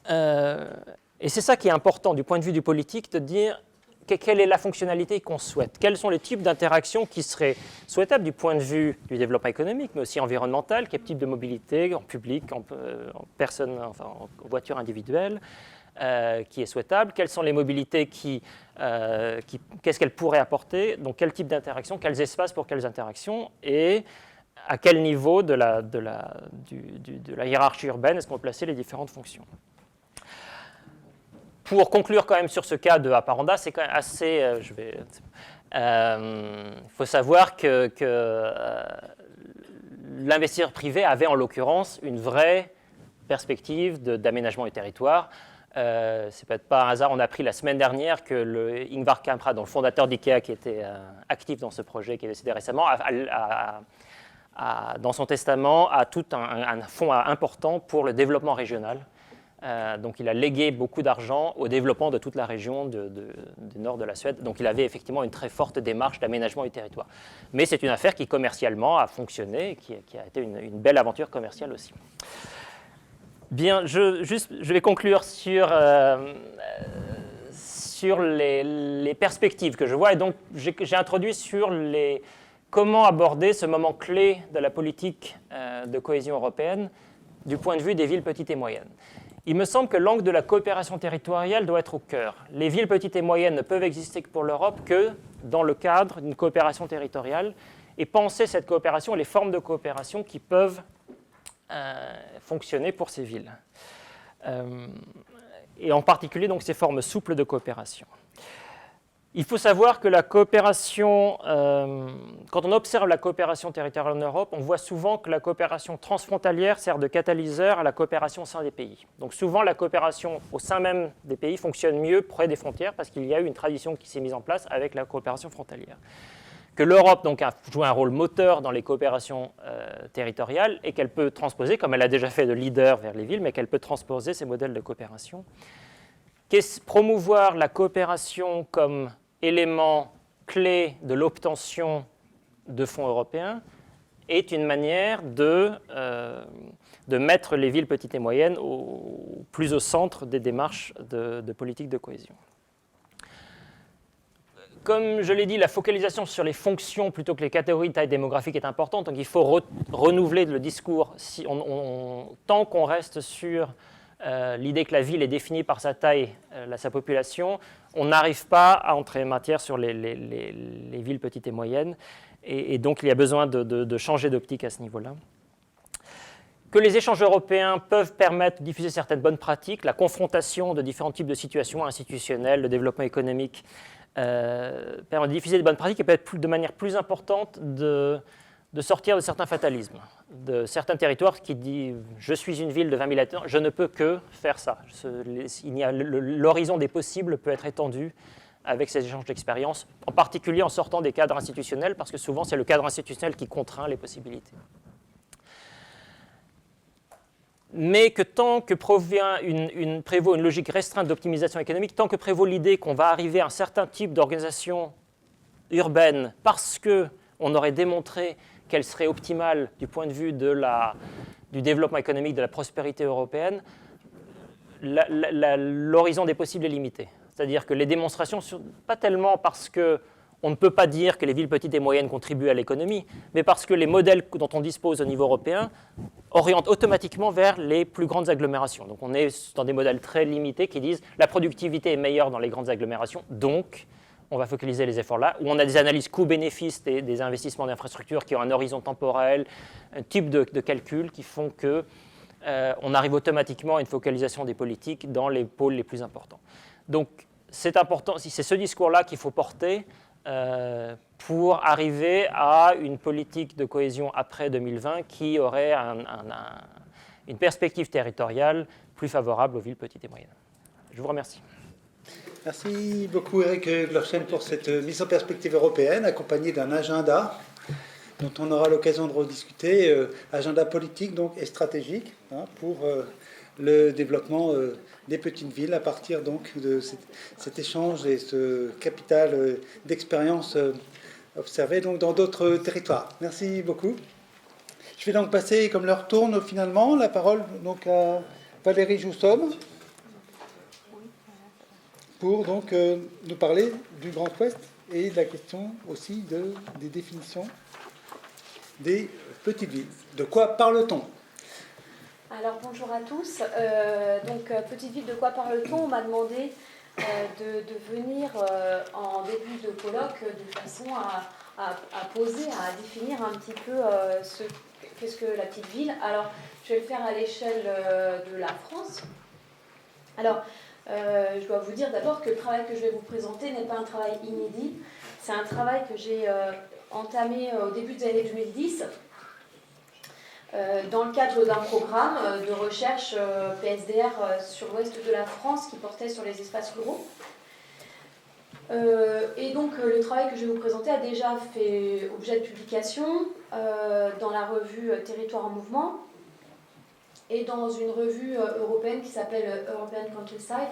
Et c'est ça qui est important du point de vue du politique, de dire quelle est la fonctionnalité qu'on souhaite, quels sont les types d'interactions qui seraient souhaitables du point de vue du développement économique, mais aussi environnemental, quel type de mobilité en public, en personne, enfin, en voiture individuelle, qui est souhaitable, quelles sont les mobilités qu'est-ce qu'elles pourraient apporter, donc quel type d'interaction, quels espaces pour quelles interactions, et à quel niveau de la hiérarchie urbaine est-ce qu'on peut placer les différentes fonctions. Pour conclure quand même sur ce cas de Haparanda, c'est quand même assez... il faut savoir que l'investisseur privé avait en l'occurrence une vraie perspective d'aménagement du territoire. C'est peut-être pas un hasard, on a appris la semaine dernière que Ingvar Kamprad, le fondateur d'IKEA qui était actif dans ce projet, qui est décédé récemment, dans son testament, a tout un fonds important pour le développement régional. Donc il a légué beaucoup d'argent au développement de toute la région du nord de la Suède. Donc il avait effectivement une très forte démarche d'aménagement du territoire. Mais c'est une affaire qui commercialement a fonctionné et qui a été une belle aventure commerciale aussi. Bien, je vais conclure sur les perspectives que je vois. Et donc, j'ai introduit sur comment aborder ce moment clé de la politique de cohésion européenne du point de vue des villes petites et moyennes. Il me semble que l'angle de la coopération territoriale doit être au cœur. Les villes petites et moyennes ne peuvent exister pour l'Europe que dans le cadre d'une coopération territoriale et penser cette coopération et les formes de coopération qui peuvent fonctionner pour ces villes. Et en particulier, donc, ces formes souples de coopération. Il faut savoir que la coopération, quand on observe la coopération territoriale en Europe, on voit souvent que la coopération transfrontalière sert de catalyseur à la coopération au sein des pays. Donc souvent, la coopération au sein même des pays fonctionne mieux près des frontières parce qu'il y a eu une tradition qui s'est mise en place avec la coopération frontalière. Que l'Europe donc, a joué un rôle moteur dans les coopérations territoriales et qu'elle peut transposer, comme elle a déjà fait de leader vers les villes, mais qu'elle peut transposer ces modèles de coopération. Promouvoir la coopération comme élément clé de l'obtention de fonds européens est une manière de mettre les villes petites et moyennes plus au centre des démarches de politique de cohésion. Comme je l'ai dit, la focalisation sur les fonctions plutôt que les catégories de taille démographique est importante, donc il faut renouveler le discours. Tant qu'on reste sur l'idée que la ville est définie par sa taille, sa population, on n'arrive pas à entrer en matière sur les villes petites et moyennes, et donc il y a besoin de changer d'optique à ce niveau-là. Que les échanges européens peuvent permettre de diffuser certaines bonnes pratiques, la confrontation de différents types de situations institutionnelles, le développement économique, permet de diffuser des bonnes pratiques et peut être de manière plus importante de sortir de certains fatalismes, de certains territoires qui disent « je suis une ville de 20 000 habitants, je ne peux que faire ça ». L'horizon des possibles peut être étendu avec ces échanges d'expériences, en particulier en sortant des cadres institutionnels, parce que souvent c'est le cadre institutionnel qui contraint les possibilités. Mais que tant que prévaut une logique restreinte d'optimisation économique, tant que prévaut l'idée qu'on va arriver à un certain type d'organisation urbaine parce qu'on aurait démontré qu'elle serait optimale du point de vue du développement économique, de la prospérité européenne, l'horizon des possibles est limité. C'est-à-dire que les démonstrations, pas tellement parce qu'on ne peut pas dire que les villes petites et moyennes contribuent à l'économie, mais parce que les modèles dont on dispose au niveau européen orientent automatiquement vers les plus grandes agglomérations. Donc on est dans des modèles très limités qui disent la productivité est meilleure dans les grandes agglomérations, donc on va focaliser les efforts là, où on a des analyses coûts-bénéfices des investissements d'infrastructures qui ont un horizon temporel, un type de calcul qui font qu'on arrive automatiquement à une focalisation des politiques dans les pôles les plus importants. Donc, c'est important, c'est ce discours-là qu'il faut porter pour arriver à une politique de cohésion après 2020 qui aurait une perspective territoriale plus favorable aux villes petites et moyennes. Je vous remercie. Merci beaucoup Eric Glorchen pour cette mise en perspective européenne accompagnée d'un agenda dont on aura l'occasion de rediscuter, agenda politique donc, et stratégique pour le développement des petites villes à partir donc, de cet échange et ce capital d'expérience observé donc, dans d'autres territoires. Merci beaucoup. Je vais donc passer, comme l'heure tourne finalement, la parole donc, à Valérie Joussomme pour donc, nous parler du Grand Ouest et de la question aussi des définitions des petites villes. De quoi parle-t-on ? Alors bonjour à tous. Petite ville, de quoi parle-t-on ? On m'a demandé de venir en début de colloque de façon à poser, à définir un petit peu qu'est-ce que la petite ville. Alors je vais le faire à l'échelle de la France. Alors je dois vous dire d'abord que le travail que je vais vous présenter n'est pas un travail inédit. C'est un travail que j'ai entamé au début des années 2010 dans le cadre d'un programme de recherche PSDR sur l'ouest de la France qui portait sur les espaces ruraux. Et donc le travail que je vais vous présenter a déjà fait objet de publication dans la revue Territoire en mouvement et dans une revue européenne qui s'appelle Urban Countryside,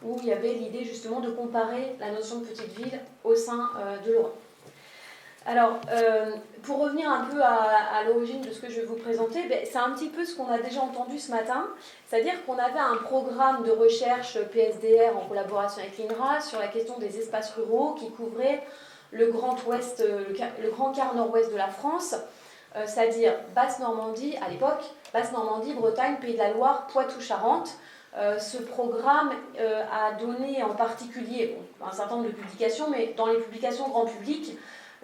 où il y avait l'idée justement de comparer la notion de petite ville au sein de l'Europe. Alors, pour revenir un peu à l'origine de ce que je vais vous présenter, c'est un petit peu ce qu'on a déjà entendu ce matin, c'est-à-dire qu'on avait un programme de recherche PSDR en collaboration avec l'INRA sur la question des espaces ruraux qui couvrait le grand ouest, le grand quart nord-ouest de la France, c'est-à-dire Basse-Normandie à l'époque, Basse-Normandie, Bretagne, Pays de la Loire, Poitou-Charentes. Ce programme a donné en particulier un certain nombre de publications, mais dans les publications grand public,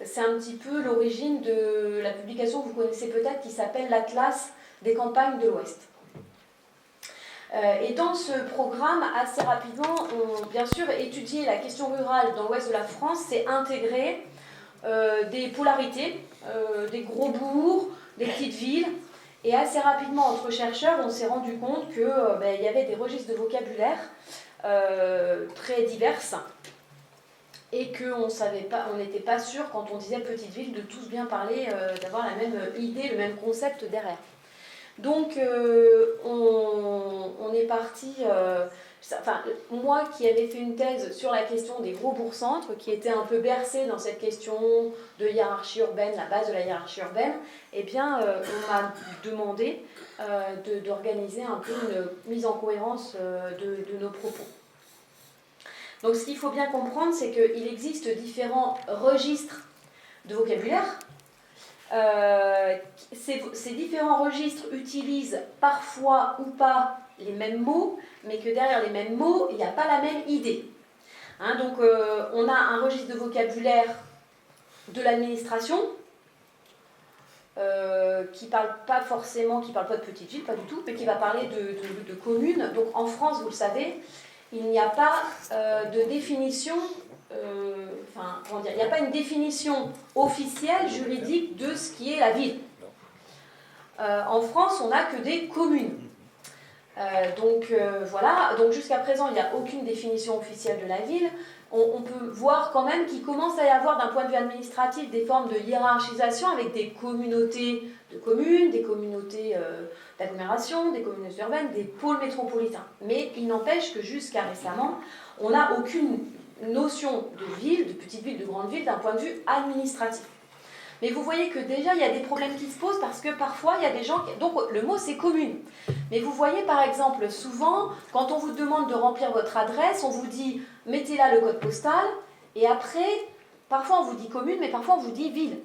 c'est un petit peu l'origine de la publication que vous connaissez peut-être qui s'appelle l'Atlas des campagnes de l'Ouest. Et dans ce programme, assez rapidement, on bien sûr étudié la question rurale dans l'ouest de la France, c'est intégrer des polarités, des gros bourgs, des petites villes. Et assez rapidement, entre chercheurs, on s'est rendu compte qu'il y avait des registres de vocabulaire très diverses et qu'on n'était pas sûr, quand on disait petite ville, de tous bien parler, d'avoir la même idée, le même concept derrière. Donc, on est parti... moi qui avais fait une thèse sur la question des gros bourgs-centres, qui était un peu bercée dans cette question de hiérarchie urbaine, la base de la hiérarchie urbaine, eh bien, on m'a demandé d'organiser un peu une mise en cohérence de nos propos. Donc, ce qu'il faut bien comprendre, c'est qu'il existe différents registres de vocabulaire. Ces différents registres utilisent parfois ou pas les mêmes mots, mais que derrière les mêmes mots, il n'y a pas la même idée. Donc on a un registre de vocabulaire de l'administration qui parle pas de petite ville, pas du tout, mais qui va parler de communes. Donc en France, vous le savez, il n'y a pas de définition, il n'y a pas une définition officielle, juridique de ce qui est la ville. En France, on n'a que des communes. Donc jusqu'à présent, il n'y a aucune définition officielle de la ville. On peut voir quand même qu'il commence à y avoir, d'un point de vue administratif, des formes de hiérarchisation avec des communautés de communes, des communautés d'agglomération, des communautés urbaines, des pôles métropolitains. Mais il n'empêche que jusqu'à récemment, on n'a aucune notion de ville, de petite ville, de grande ville, d'un point de vue administratif. Mais vous voyez que déjà, il y a des problèmes qui se posent parce que parfois, il y a des gens... Donc, le mot, c'est commune. Mais vous voyez, par exemple, souvent, quand on vous demande de remplir votre adresse, on vous dit, mettez là le code postal, et après, parfois, on vous dit commune, mais parfois, on vous dit ville.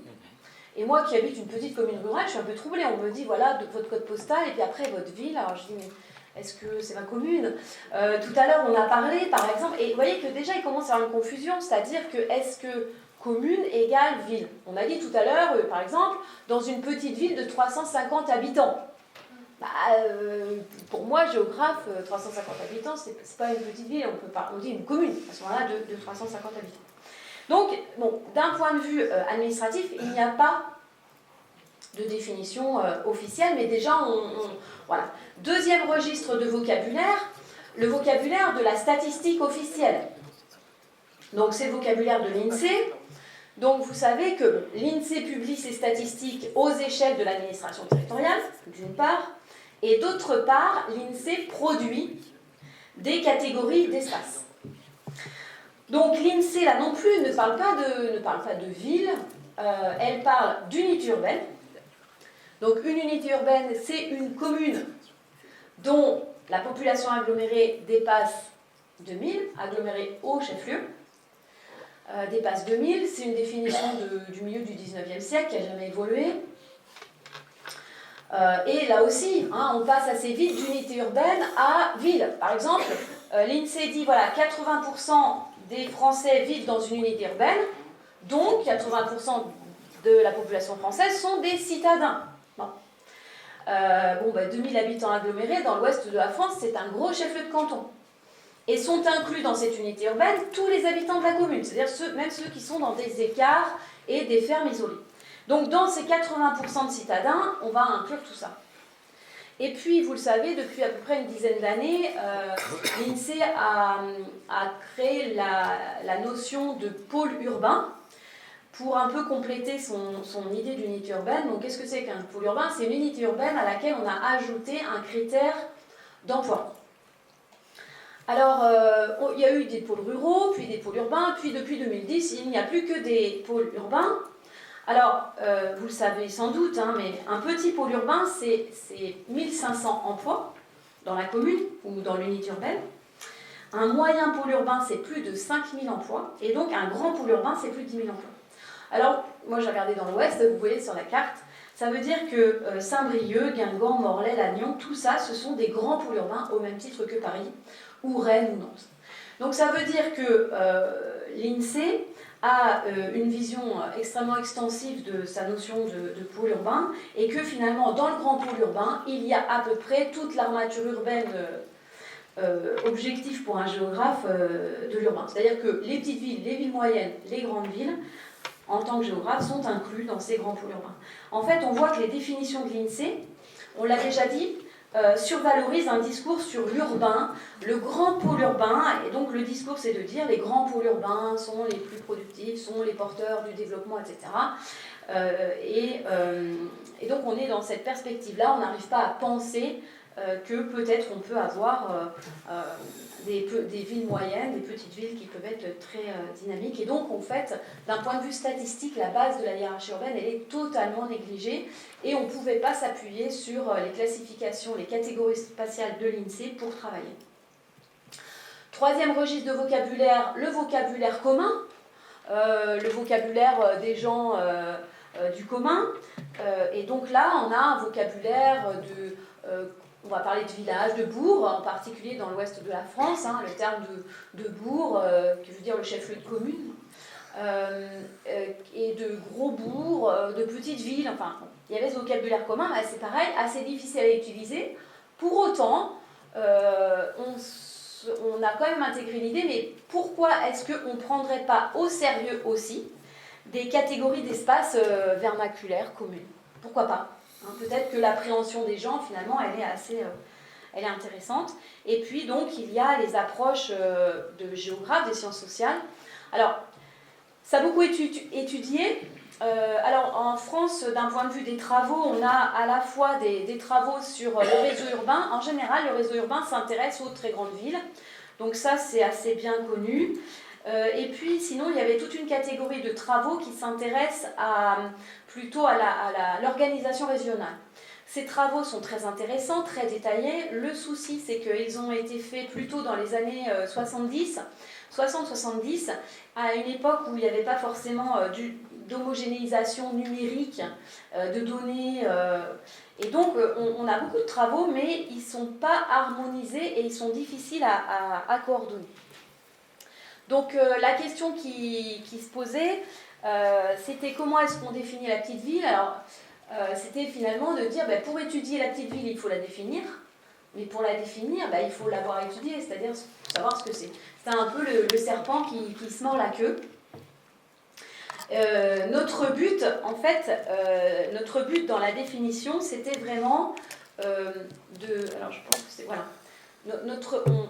Et moi, qui habite une petite commune rurale, je suis un peu troublée. On me dit, voilà, votre code postal, et puis après, votre ville. Alors, je dis, mais est-ce que c'est ma commune ? Tout à l'heure, on a parlé, par exemple, et vous voyez que déjà, il commence à y avoir une confusion, c'est-à-dire que, est-ce que commune égale ville. On a dit tout à l'heure, par exemple, dans une petite ville de 350 habitants. Pour moi, géographe, 350 habitants, c'est pas une petite ville, on dit une commune, à ce moment-là, de 350 habitants. Donc, bon, d'un point de vue administratif, il n'y a pas de définition officielle, mais déjà, voilà. Deuxième registre de vocabulaire, le vocabulaire de la statistique officielle. Donc, c'est le vocabulaire de l'INSEE. Donc, vous savez que l'INSEE publie ses statistiques aux échelles de l'administration territoriale, d'une part, et d'autre part, l'INSEE produit des catégories d'espaces. Donc, l'INSEE, là non plus, ne parle pas de ville, elle parle d'unité urbaine. Donc, une unité urbaine, c'est une commune dont la population agglomérée dépasse 2000, agglomérée au chef-lieu. Dépasse 2000, c'est une définition du milieu du 19e siècle qui n'a jamais évolué. Et là aussi, on passe assez vite d'unité urbaine à ville. Par exemple, l'INSEE dit voilà, 80% des Français vivent dans une unité urbaine, donc 80% de la population française sont des citadins. Bon. 2000 habitants agglomérés dans l'ouest de la France, c'est un gros chef-lieu de canton. Et sont inclus dans cette unité urbaine tous les habitants de la commune, c'est-à-dire même ceux qui sont dans des écarts et des fermes isolées. Donc dans ces 80% de citadins, on va inclure tout ça. Et puis, vous le savez, depuis à peu près une dizaine d'années, l'INSEE a créé la notion de pôle urbain pour un peu compléter son idée d'unité urbaine. Donc qu'est-ce que c'est qu'un pôle urbain? C'est une unité urbaine à laquelle on a ajouté un critère d'emploi. Alors, il y a eu des pôles ruraux, puis des pôles urbains, puis depuis 2010, il n'y a plus que des pôles urbains. Alors, vous le savez sans doute, mais un petit pôle urbain, c'est 1500 emplois dans la commune ou dans l'unité urbaine. Un moyen pôle urbain, c'est plus de 5000 emplois. Et donc, un grand pôle urbain, c'est plus de 10 000 emplois. Alors, moi, j'ai regardé dans l'ouest, vous voyez sur la carte, ça veut dire que Saint-Brieuc, Guingamp, Morlaix, Lannion, tout ça, ce sont des grands pôles urbains au même titre que Paris, ou Rennes ou Nantes. Donc ça veut dire que l'INSEE a une vision extrêmement extensive de sa notion de pôle urbain et que finalement dans le grand pôle urbain, il y a à peu près toute l'armature urbaine objective pour un géographe de l'urbain. C'est-à-dire que les petites villes, les villes moyennes, les grandes villes, en tant que géographe, sont inclus dans ces grands pôles urbains. En fait, on voit que les définitions de l'INSEE, on l'a déjà dit, survalorise un discours sur l'urbain, le grand pôle urbain, et donc le discours c'est de dire les grands pôles urbains sont les plus productifs, sont les porteurs du développement, etc. Et donc on est dans cette perspective-là, on n'arrive pas à penser que peut-être on peut avoir des villes moyennes, des petites villes qui peuvent être très dynamiques. Et donc, en fait, d'un point de vue statistique, la base de la hiérarchie urbaine, elle est totalement négligée. Et on ne pouvait pas s'appuyer sur les classifications, les catégories spatiales de l'INSEE pour travailler. Troisième registre de vocabulaire, le vocabulaire commun. Le vocabulaire des gens du commun. Et donc là, on a un vocabulaire on va parler de village, de bourg, en particulier dans l'ouest de la France, le terme de bourg, qui veut dire le chef-lieu de commune, et de gros bourgs, de petites villes, enfin, il y avait ce vocabulaire commun, mais c'est pareil, assez difficile à utiliser. Pour autant, on a quand même intégré l'idée, mais pourquoi est-ce qu'on ne prendrait pas au sérieux aussi des catégories d'espaces vernaculaires communes? Pourquoi pas? Peut-être que l'appréhension des gens, finalement, elle est intéressante. Et puis, donc, il y a les approches de géographes, des sciences sociales. Alors, ça a beaucoup étudié. Alors, en France, d'un point de vue des travaux, on a à la fois des travaux sur le réseau urbain. En général, le réseau urbain s'intéresse aux très grandes villes. Donc ça, c'est assez bien connu. Et puis, sinon, il y avait toute une catégorie de travaux qui s'intéressent plutôt à l'organisation régionale. Ces travaux sont très intéressants, très détaillés. Le souci, c'est qu'ils ont été faits plutôt dans les années 60-70, à une époque où il n'y avait pas forcément d'homogénéisation numérique de données. Et donc, on a beaucoup de travaux, mais ils ne sont pas harmonisés et ils sont difficiles à coordonner. Donc la question qui se posait, c'était comment est-ce qu'on définit la petite ville? Alors, c'était finalement de dire, pour étudier la petite ville, il faut la définir, mais pour la définir, il faut l'avoir étudiée, c'est-à-dire savoir ce que c'est. C'est un peu le serpent qui se mord la queue. Notre but, en fait, notre but dans la définition, c'était vraiment alors je pense que c'est... Voilà.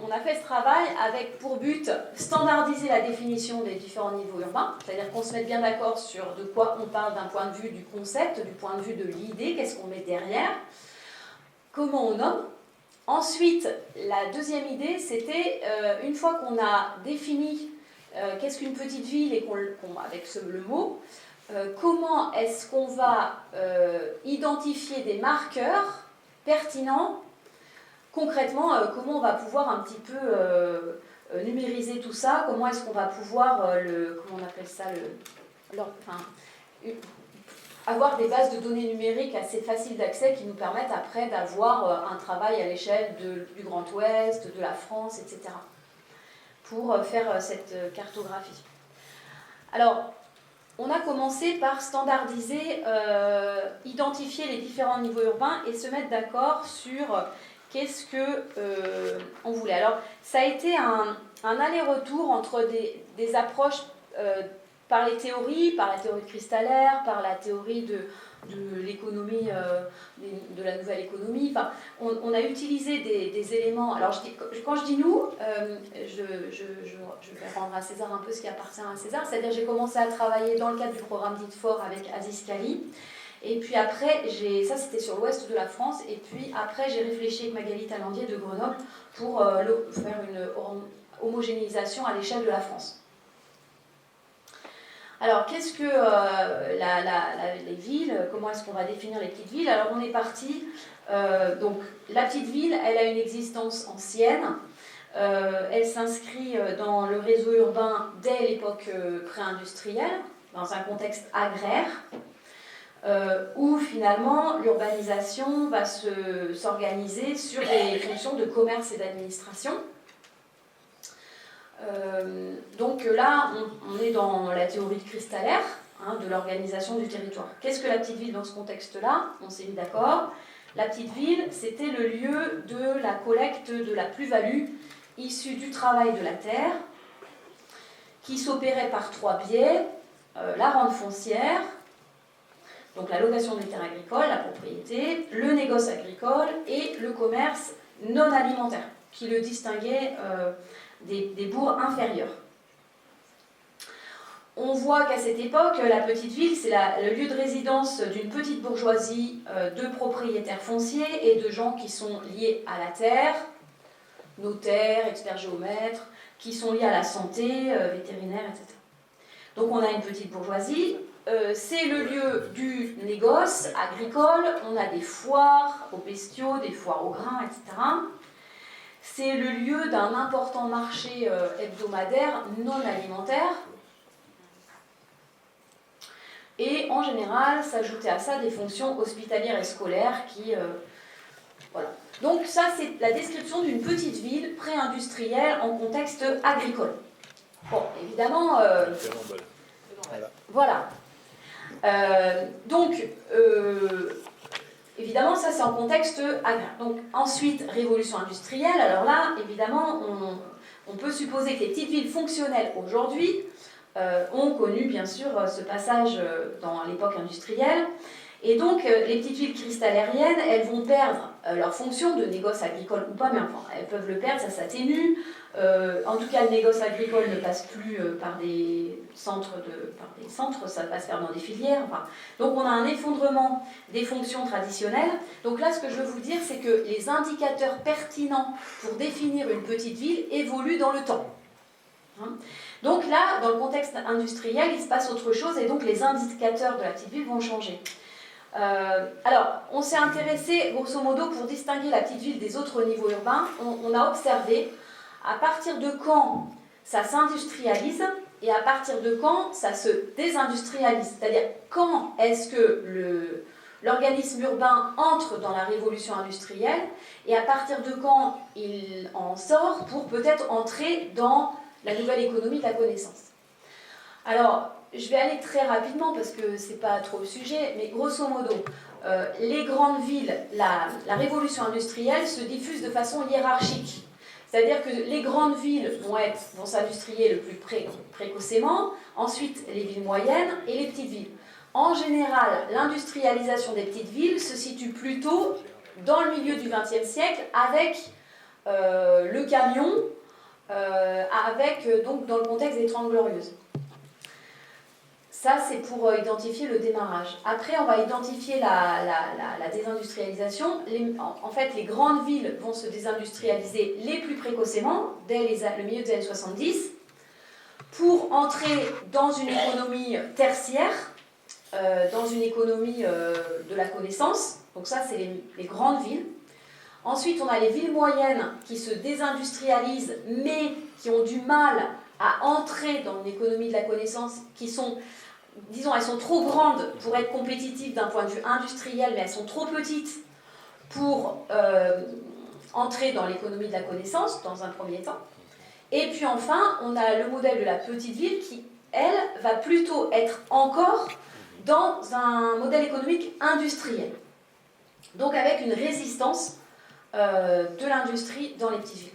On a fait ce travail avec pour but standardiser la définition des différents niveaux urbains, c'est-à-dire qu'on se mette bien d'accord sur de quoi on parle d'un point de vue du concept, du point de vue de l'idée, qu'est-ce qu'on met derrière, comment on nomme. Ensuite, la deuxième idée, c'était, une fois qu'on a défini qu'est-ce qu'une petite ville et avec le mot, comment est-ce qu'on va identifier des marqueurs pertinents, concrètement, comment on va pouvoir un petit peu numériser tout ça, comment est-ce qu'on va pouvoir, comment on appelle ça, avoir des bases de données numériques assez faciles d'accès qui nous permettent après d'avoir un travail à l'échelle du Grand Ouest, de la France, etc. pour faire cette cartographie. Alors, on a commencé par standardiser, identifier les différents niveaux urbains et se mettre d'accord sur qu'est-ce qu'on voulait. Alors, ça a été un aller-retour entre des approches par les théories, par la théorie cristallaire, par la théorie de l'économie, de la nouvelle économie. Enfin, on a utilisé des éléments. Alors, quand je dis nous, je vais rendre à César un peu ce qui appartient à César. C'est-à-dire, j'ai commencé à travailler dans le cadre du programme d'ITFOR avec Aziz Kali. Et puis après, ça c'était sur l'ouest de la France. Et puis après, j'ai réfléchi avec Magali Talandier de Grenoble pour faire une homogénéisation à l'échelle de la France. Alors, qu'est-ce que les villes, comment est-ce qu'on va définir les petites villes? Alors, on est parti, donc la petite ville, elle a une existence ancienne, elle s'inscrit dans le réseau urbain dès l'époque pré-industrielle, dans un contexte agraire, où finalement l'urbanisation va s'organiser sur des fonctions de commerce et d'administration. Donc là, on est dans la théorie cristallaire de l'organisation du territoire. Qu'est-ce que la petite ville dans ce contexte-là? On s'est mis d'accord. La petite ville, c'était le lieu de la collecte de la plus-value issue du travail de la terre, qui s'opérait par trois biais, la rente foncière, donc la location des terres agricoles, la propriété, le négoce agricole et le commerce non alimentaire, qui le distinguait des bourgs inférieurs. On voit qu'à cette époque, la petite ville, c'est le lieu de résidence d'une petite bourgeoisie de propriétaires fonciers et de gens qui sont liés à la terre, notaires, experts géomètres, qui sont liés à la santé, vétérinaires, etc. Donc on a une petite bourgeoisie, c'est le lieu du négoce agricole, on a des foires aux bestiaux, des foires aux grains, etc. C'est le lieu d'un important marché hebdomadaire non alimentaire. Et en général, s'ajoutaient à ça des fonctions hospitalières et scolaires qui... voilà. Donc ça, c'est la description d'une petite ville pré-industrielle en contexte agricole. Bon, évidemment... voilà. Donc... évidemment, ça c'est en contexte agraire. Donc ensuite, révolution industrielle. Alors là, évidemment, on peut supposer que les petites villes fonctionnelles aujourd'hui ont connu bien sûr ce passage dans l'époque industrielle. Et donc les petites villes cristallariennes, elles vont perdre leur fonction de négoce agricole ou pas, mais enfin, elles peuvent le perdre, ça s'atténue. En tout cas, le négoce agricole ne passe plus par des centres, ça passe faire dans des filières. Enfin, donc on a un effondrement des fonctions traditionnelles. Donc là, ce que je veux vous dire, c'est que les indicateurs pertinents pour définir une petite ville évoluent dans le temps. Donc là, dans le contexte industriel, il se passe autre chose et donc les indicateurs de la petite ville vont changer. Alors, on s'est intéressé, grosso modo, pour distinguer la petite ville des autres niveaux urbains, on a observé à partir de quand ça s'industrialise et à partir de quand ça se désindustrialise. C'est-à-dire, quand est-ce que l'organisme urbain entre dans la révolution industrielle et à partir de quand il en sort pour peut-être entrer dans la nouvelle économie de la connaissance. Alors, je vais aller très rapidement parce que c'est pas trop le sujet, mais grosso modo, les grandes villes, la révolution industrielle se diffuse de façon hiérarchique. C'est-à-dire que les grandes villes vont s'industrier le plus précocement, ensuite les villes moyennes et les petites villes. En général, l'industrialisation des petites villes se situe plutôt dans le milieu du XXe siècle avec le camion, donc dans le contexte des 30 Glorieuses. Ça, c'est pour identifier le démarrage. Après, on va identifier la désindustrialisation. En fait, les grandes villes vont se désindustrialiser les plus précocement, dès le milieu des années 70, pour entrer dans une économie tertiaire, dans une économie de la connaissance. Donc ça, c'est les grandes villes. Ensuite, on a les villes moyennes qui se désindustrialisent, mais qui ont du mal à entrer dans l'économie de la connaissance, qui sont... Disons, elles sont trop grandes pour être compétitives d'un point de vue industriel, mais elles sont trop petites pour entrer dans l'économie de la connaissance, dans un premier temps. Et puis enfin, on a le modèle de la petite ville qui, elle, va plutôt être encore dans un modèle économique industriel. Donc avec une résistance de l'industrie dans les petites villes.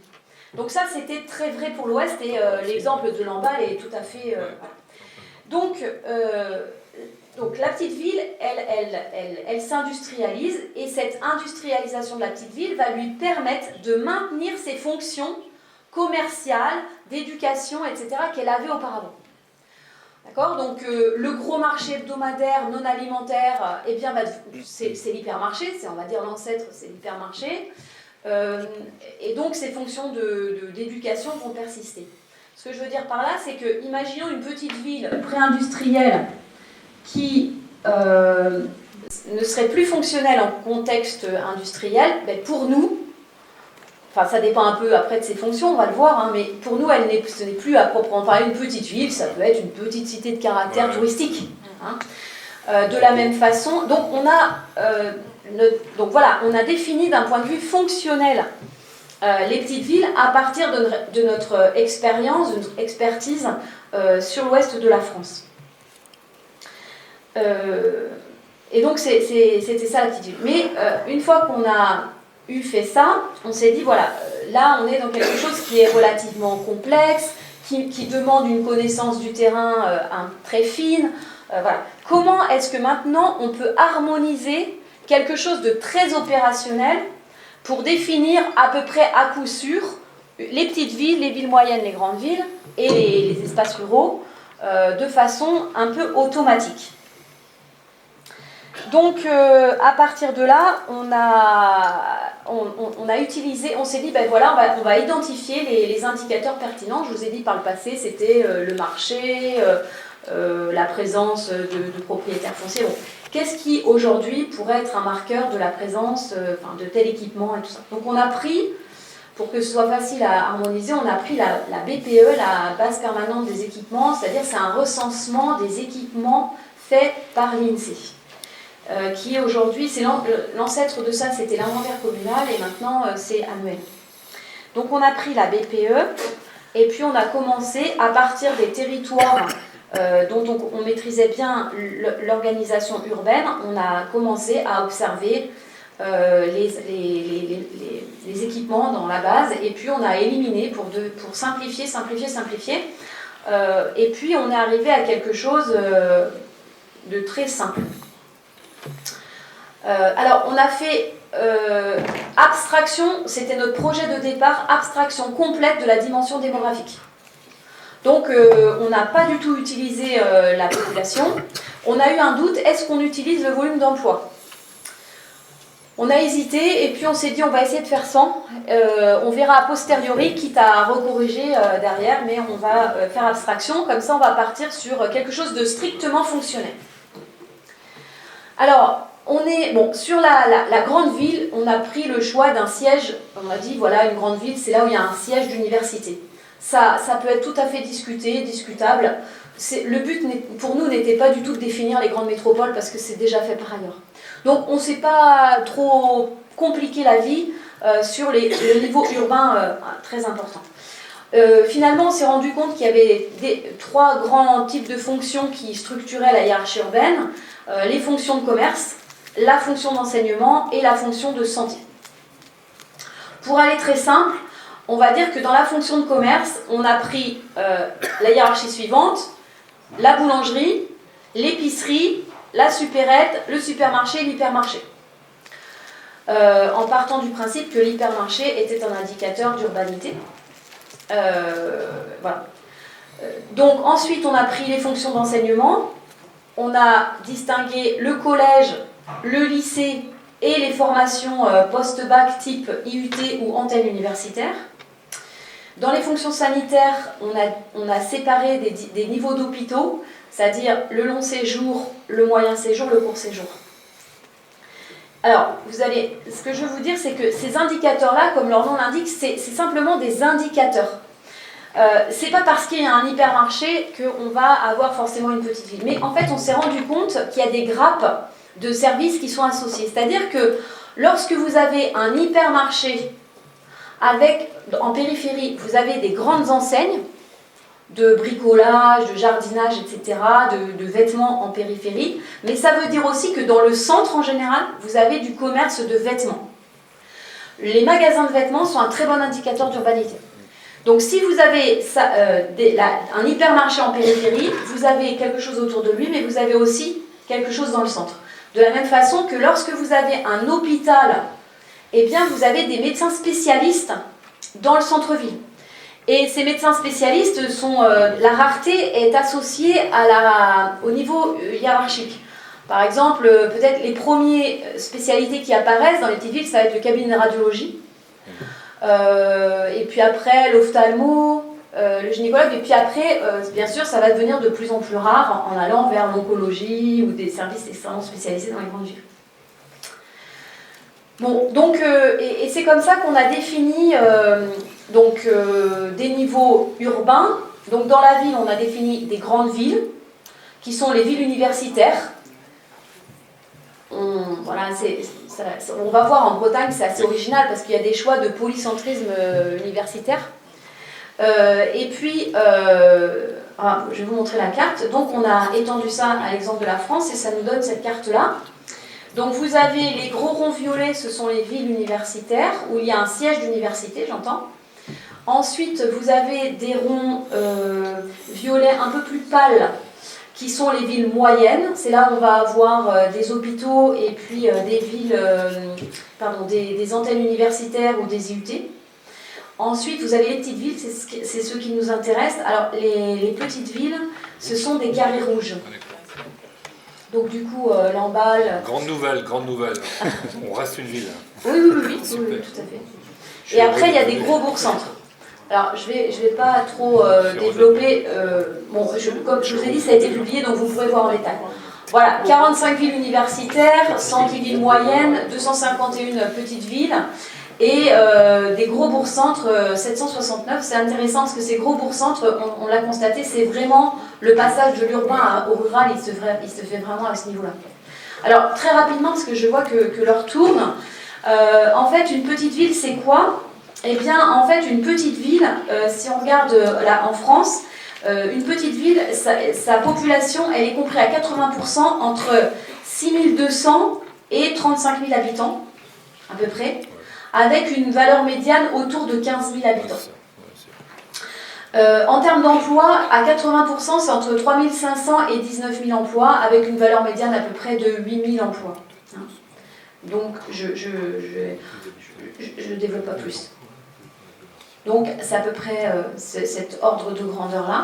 Donc ça, c'était très vrai pour l'Ouest, et l'exemple de Lamballe est tout à fait... voilà. Donc la petite ville, elle s'industrialise, et cette industrialisation de la petite ville va lui permettre de maintenir ses fonctions commerciales, d'éducation, etc. qu'elle avait auparavant. D'accord ? Donc le gros marché hebdomadaire non alimentaire, eh bien, c'est l'hypermarché, on va dire l'ancêtre, c'est l'hypermarché. Et donc ces fonctions d'éducation vont persister. Ce que je veux dire par là, c'est que, imaginons une petite ville pré-industrielle qui ne serait plus fonctionnelle en contexte industriel. Ben pour nous, enfin ça dépend un peu après de ses fonctions, on va le voir, hein, mais pour nous, ce n'est plus à proprement parler une petite ville, ça peut être une petite cité de caractère touristique. Hein. De la même façon, donc on a défini d'un point de vue fonctionnel les petites villes à partir de notre expérience, de notre expertise sur l'ouest de la France. Et donc c'était ça la petite ville. Mais une fois qu'on a fait ça, on s'est dit voilà, là on est dans quelque chose qui est relativement complexe, qui demande une connaissance du terrain très fine. Voilà. Comment est-ce que maintenant on peut harmoniser quelque chose de très opérationnel pour définir à peu près à coup sûr les petites villes, les villes moyennes, les grandes villes et les espaces ruraux de façon un peu automatique. Donc à partir de là, on a utilisé, on s'est dit ben voilà, on va identifier les indicateurs pertinents. Je vous ai dit par le passé, c'était le marché, la présence de propriétaires fonciers. Bon. Qu'est-ce qui, aujourd'hui, pourrait être un marqueur de la présence de tel équipement et tout ça. Donc on a pris, pour que ce soit facile à harmoniser, on a pris la BPE, la base permanente des équipements, c'est-à-dire c'est un recensement des équipements faits par l'INSEE, qui est aujourd'hui, c'est l'ancêtre de ça, c'était l'inventaire communal, et maintenant c'est annuel. Donc on a pris la BPE, et puis on a commencé à partir des territoires dont on maîtrisait bien l'organisation urbaine, on a commencé à observer les équipements dans la base, et puis on a éliminé pour simplifier, et puis on est arrivé à quelque chose de très simple. Alors on a fait abstraction, c'était notre projet de départ, abstraction complète de la dimension démographique. Donc on n'a pas du tout utilisé la population. On a eu un doute, est-ce qu'on utilise le volume d'emploi ? On a hésité et puis on s'est dit on va essayer de faire 100. On verra a posteriori, quitte à recorriger derrière, mais on va faire abstraction. Comme ça on va partir sur quelque chose de strictement fonctionnel. Alors, sur la grande ville, on a pris le choix d'un siège. On a dit voilà, une grande ville, c'est là où il y a un siège d'université. Ça peut être tout à fait discutable. Le but pour nous n'était pas du tout de définir les grandes métropoles parce que c'est déjà fait par ailleurs. Donc on ne s'est pas trop compliqué la vie sur le niveau urbain très important. Finalement, on s'est rendu compte qu'il y avait 3 grands types de fonctions qui structuraient la hiérarchie urbaine. Les fonctions de commerce, la fonction d'enseignement et la fonction de santé. Pour aller très simple, on va dire que dans la fonction de commerce, on a pris la hiérarchie suivante, la boulangerie, l'épicerie, la supérette, le supermarché et l'hypermarché. En partant du principe que l'hypermarché était un indicateur d'urbanité. Voilà. Donc ensuite, on a pris les fonctions d'enseignement, on a distingué le collège, le lycée et les formations post-bac type IUT ou antenne universitaire. Dans les fonctions sanitaires, on a séparé des niveaux d'hôpitaux, c'est-à-dire le long séjour, le moyen séjour, le court séjour. Alors, ce que je veux vous dire, c'est que ces indicateurs-là, comme leur nom l'indique, c'est simplement des indicateurs. C'est pas parce qu'il y a un hypermarché qu'on va avoir forcément une petite ville. Mais en fait, on s'est rendu compte qu'il y a des grappes de services qui sont associées. C'est-à-dire que lorsque vous avez un hypermarché en périphérie, vous avez des grandes enseignes de bricolage, de jardinage, etc., de vêtements en périphérie. Mais ça veut dire aussi que dans le centre, en général, vous avez du commerce de vêtements. Les magasins de vêtements sont un très bon indicateur d'urbanité. Donc si vous avez un hypermarché en périphérie, vous avez quelque chose autour de lui, mais vous avez aussi quelque chose dans le centre. De la même façon que lorsque vous avez un hôpital, eh bien vous avez des médecins spécialistes dans le centre-ville. Et ces médecins spécialistes la rareté est associée au niveau hiérarchique. Par exemple, peut-être les premières spécialités qui apparaissent dans les petites villes, ça va être le cabinet de radiologie. Et puis après l'ophtalmo, le gynécologue, et puis après, bien sûr, ça va devenir de plus en plus rare en allant vers l'oncologie ou des services extrêmement spécialisés dans les grandes villes. Bon, donc, et c'est comme ça qu'on a défini des niveaux urbains. Donc dans la ville, on a défini des grandes villes, qui sont les villes universitaires. On va voir en Bretagne, c'est assez original parce qu'il y a des choix de polycentrisme universitaire. Et puis, je vais vous montrer la carte. Donc, on a étendu ça à l'exemple de la France et ça nous donne cette carte-là. Donc, vous avez les gros ronds violets, ce sont les villes universitaires où il y a un siège d'université, j'entends. Ensuite, vous avez des ronds violets un peu plus pâles, qui sont les villes moyennes. C'est là où on va avoir des hôpitaux et puis des villes, des antennes universitaires ou des IUT. Ensuite, vous avez les petites villes, c'est ce qui nous intéresse. Alors, les petites villes, ce sont des carrés rouges. Donc, du coup, Lamballe... Grande nouvelle. On reste une ville. Oui, tout à fait. Et après, il y a des gros bourgs-centres. Alors, je vais pas trop développer. Comme je vous ai dit, ça a été publié, donc vous pourrez voir en détail. Voilà, 45 villes universitaires, 110 villes moyennes, 251 petites villes et des gros bourgs-centres, 769. C'est intéressant parce que ces gros bourgs-centres, on l'a constaté, c'est vraiment le passage de l'urbain au rural, il se fait vraiment à ce niveau-là. Alors, très rapidement, parce que je vois que l'heure tourne, en fait, une petite ville, c'est quoi ? Eh bien, en fait, une petite ville, si on regarde là en France, une petite ville, sa population, elle est comprise à 80% entre 6200 et 35 000 habitants, à peu près, avec une valeur médiane autour de 15 000 habitants. En termes d'emploi, à 80%, c'est entre 3 500 et 19 000 emplois, avec une valeur médiane à peu près de 8 000 emplois. Donc, je ne développe pas plus. Donc, c'est à peu près cet ordre de grandeur-là.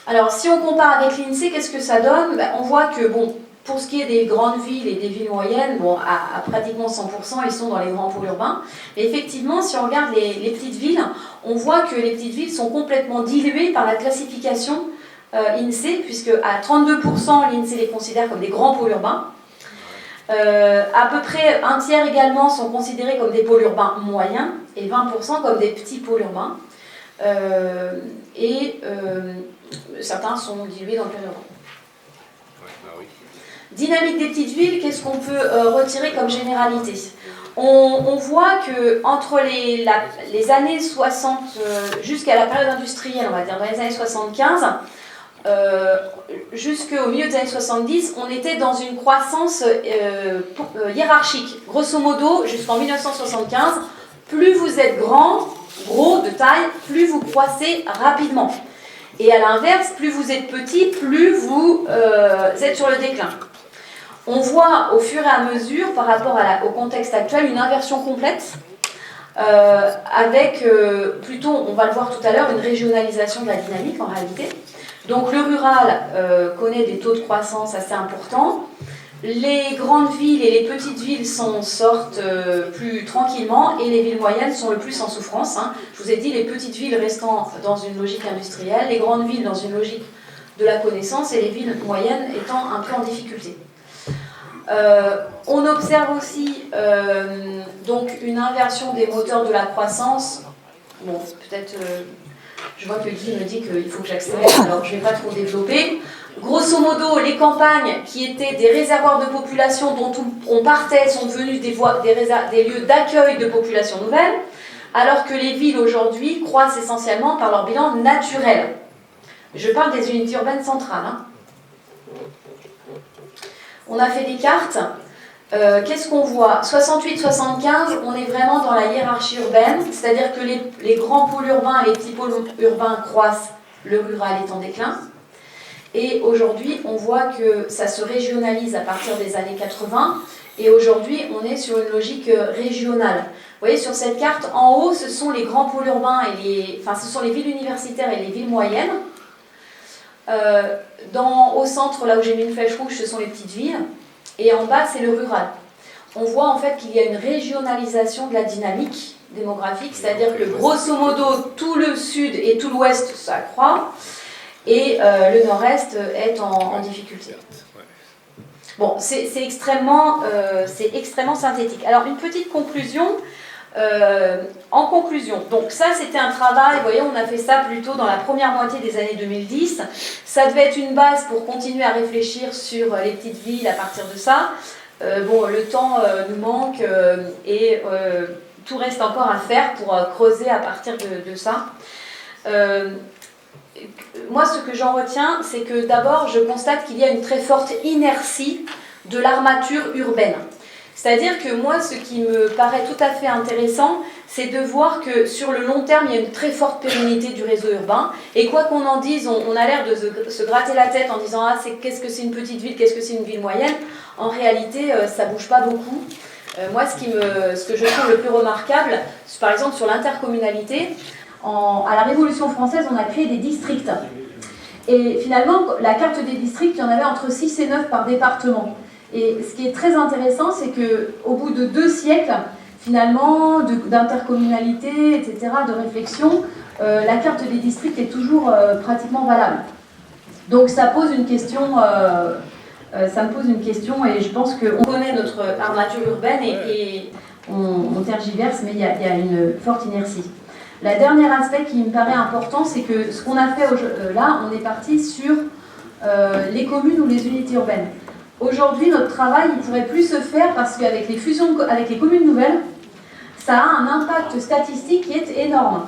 Alors, si on compare avec l'INSEE, qu'est-ce que ça donne ? On voit que, pour ce qui est des grandes villes et des villes moyennes, à pratiquement 100%, ils sont dans les grands pôles urbains. Mais effectivement, si on regarde les petites villes, on voit que les petites villes sont complètement diluées par la classification INSEE, puisque à 32%, l'INSEE les considère comme des grands pôles urbains. À peu près un tiers également sont considérés comme des pôles urbains moyens et 20% comme des petits pôles urbains. Certains sont dilués dans le périurbain. Dynamique des petites villes, qu'est-ce qu'on peut retirer comme généralité ? On voit que entre les années 60 jusqu'à la période industrielle, on va dire dans les années 75, jusqu'au milieu des années 70, on était dans une croissance hiérarchique. Grosso modo, jusqu'en 1975, plus vous êtes grand, gros de taille, plus vous croissez rapidement. Et à l'inverse, plus vous êtes petit, plus vous êtes sur le déclin. On voit au fur et à mesure, par rapport au contexte actuel, une inversion complète, avec plutôt, on va le voir tout à l'heure, une régionalisation de la dynamique en réalité. Donc le rural connaît des taux de croissance assez importants. Les grandes villes et les petites villes sortent plus tranquillement et les villes moyennes sont le plus en souffrance. Hein. Je vous ai dit, les petites villes restant dans une logique industrielle, les grandes villes dans une logique de la connaissance et les villes moyennes étant un peu en difficulté. On observe aussi donc une inversion des moteurs de la croissance. Bon, peut-être, je vois que Guy me dit qu'il faut que j'accélère, alors je ne vais pas trop développer. Grosso modo, les campagnes qui étaient des réservoirs de population dont on partait sont devenues des lieux d'accueil de populations nouvelles, alors que les villes aujourd'hui croissent essentiellement par leur bilan naturel. Je parle des unités urbaines centrales. Hein. On a fait des cartes. Qu'est-ce qu'on voit ? 68-75, on est vraiment dans la hiérarchie urbaine, c'est-à-dire que les grands pôles urbains et les petits pôles urbains croissent, le rural est en déclin. Et aujourd'hui, on voit que ça se régionalise à partir des années 80, et aujourd'hui, on est sur une logique régionale. Vous voyez, sur cette carte, en haut, ce sont les grands pôles urbains, ce sont les villes universitaires et les villes moyennes. Au centre, là où j'ai mis une flèche rouge, ce sont les petites villes. Et en bas, c'est le rural. On voit en fait qu'il y a une régionalisation de la dynamique démographique, c'est-à-dire que grosso modo, tout le sud et tout l'ouest, ça croît, et le nord-est est en difficulté. Bon, c'est extrêmement synthétique. Alors, une petite conclusion. En conclusion, donc ça c'était un travail, vous voyez, on a fait ça plutôt dans la première moitié des années 2010. Ça devait être une base pour continuer à réfléchir sur les petites villes à partir de ça. Bon, le temps nous manque et tout reste encore à faire pour creuser à partir de ça. Moi, ce que j'en retiens, c'est que d'abord, je constate qu'il y a une très forte inertie de l'armature urbaine. C'est-à-dire que moi, ce qui me paraît tout à fait intéressant, c'est de voir que sur le long terme, il y a une très forte pérennité du réseau urbain. Et quoi qu'on en dise, on a l'air de se gratter la tête en disant « Ah, qu'est-ce que c'est une petite ville, qu'est-ce que c'est une ville moyenne ?» En réalité, ça ne bouge pas beaucoup. Moi, ce que je trouve le plus remarquable, par exemple sur l'intercommunalité, à la Révolution française, on a créé des districts. Et finalement, la carte des districts, il y en avait entre 6 et 9 par département. Et ce qui est très intéressant, c'est qu'au bout de 2 siècles, finalement, d'intercommunalité, etc., de réflexion, la carte des districts est toujours pratiquement valable. Donc ça pose une question, et je pense qu'on connaît notre armature urbaine et on tergiverse, mais il y a une forte inertie. Le dernier aspect qui me paraît important, c'est que ce qu'on a fait là, on est parti sur les communes ou les unités urbaines. Aujourd'hui, notre travail, il ne pourrait plus se faire parce qu'avec les fusions avec les communes nouvelles, ça a un impact statistique qui est énorme.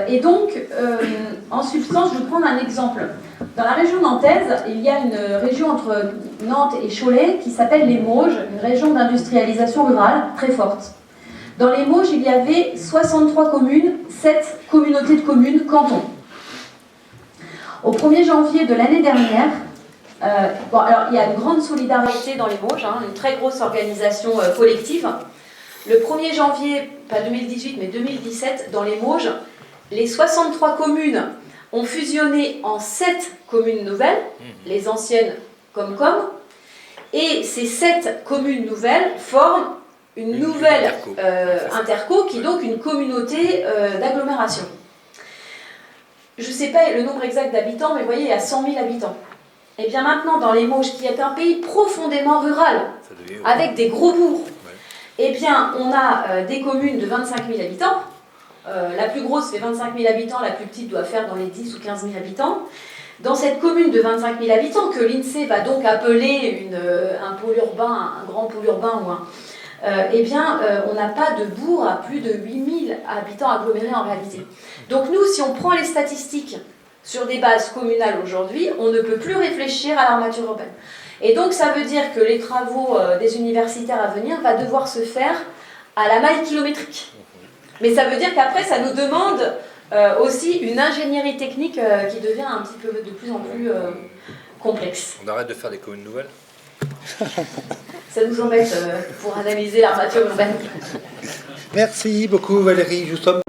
Et donc, en substance, je vais prendre un exemple. Dans la région nantaise, il y a une région entre Nantes et Cholet qui s'appelle les Mauges, une région d'industrialisation rurale très forte. Dans les Mauges, il y avait 63 communes, 7 communautés de communes, cantons. Au 1er janvier de l'année dernière, alors il y a une grande solidarité dans les Mauges, une très grosse organisation collective. Le 1er janvier, pas 2018 mais 2017, dans les Mauges, les 63 communes ont fusionné en 7 communes nouvelles, les anciennes Comcom, et ces 7 communes nouvelles forment une nouvelle interco qui est donc une communauté d'agglomération. Je ne sais pas le nombre exact d'habitants, mais vous voyez, il y a 100 000 habitants. Et bien maintenant, dans les Mauges, qui est un pays profondément rural, avec des gros bourgs, eh bien, on a des communes de 25 000 habitants. La plus grosse fait 25 000 habitants, la plus petite doit faire dans les 10 ou 15 000 habitants. Dans cette commune de 25 000 habitants, que l'INSEE va donc appeler un pôle urbain, un grand pôle urbain, eh bien, on n'a pas de bourg à plus de 8 000 habitants agglomérés en réalité. Donc nous, si on prend les statistiques sur des bases communales aujourd'hui, on ne peut plus réfléchir à l'armature urbaine. Et donc ça veut dire que les travaux des universitaires à venir vont devoir se faire à la maille kilométrique. Mais ça veut dire qu'après, ça nous demande aussi une ingénierie technique qui devient un petit peu de plus en plus complexe. On arrête de faire des communes nouvelles. Ça nous embête pour analyser l'armature urbaine. Merci beaucoup Valérie. Nous sommes...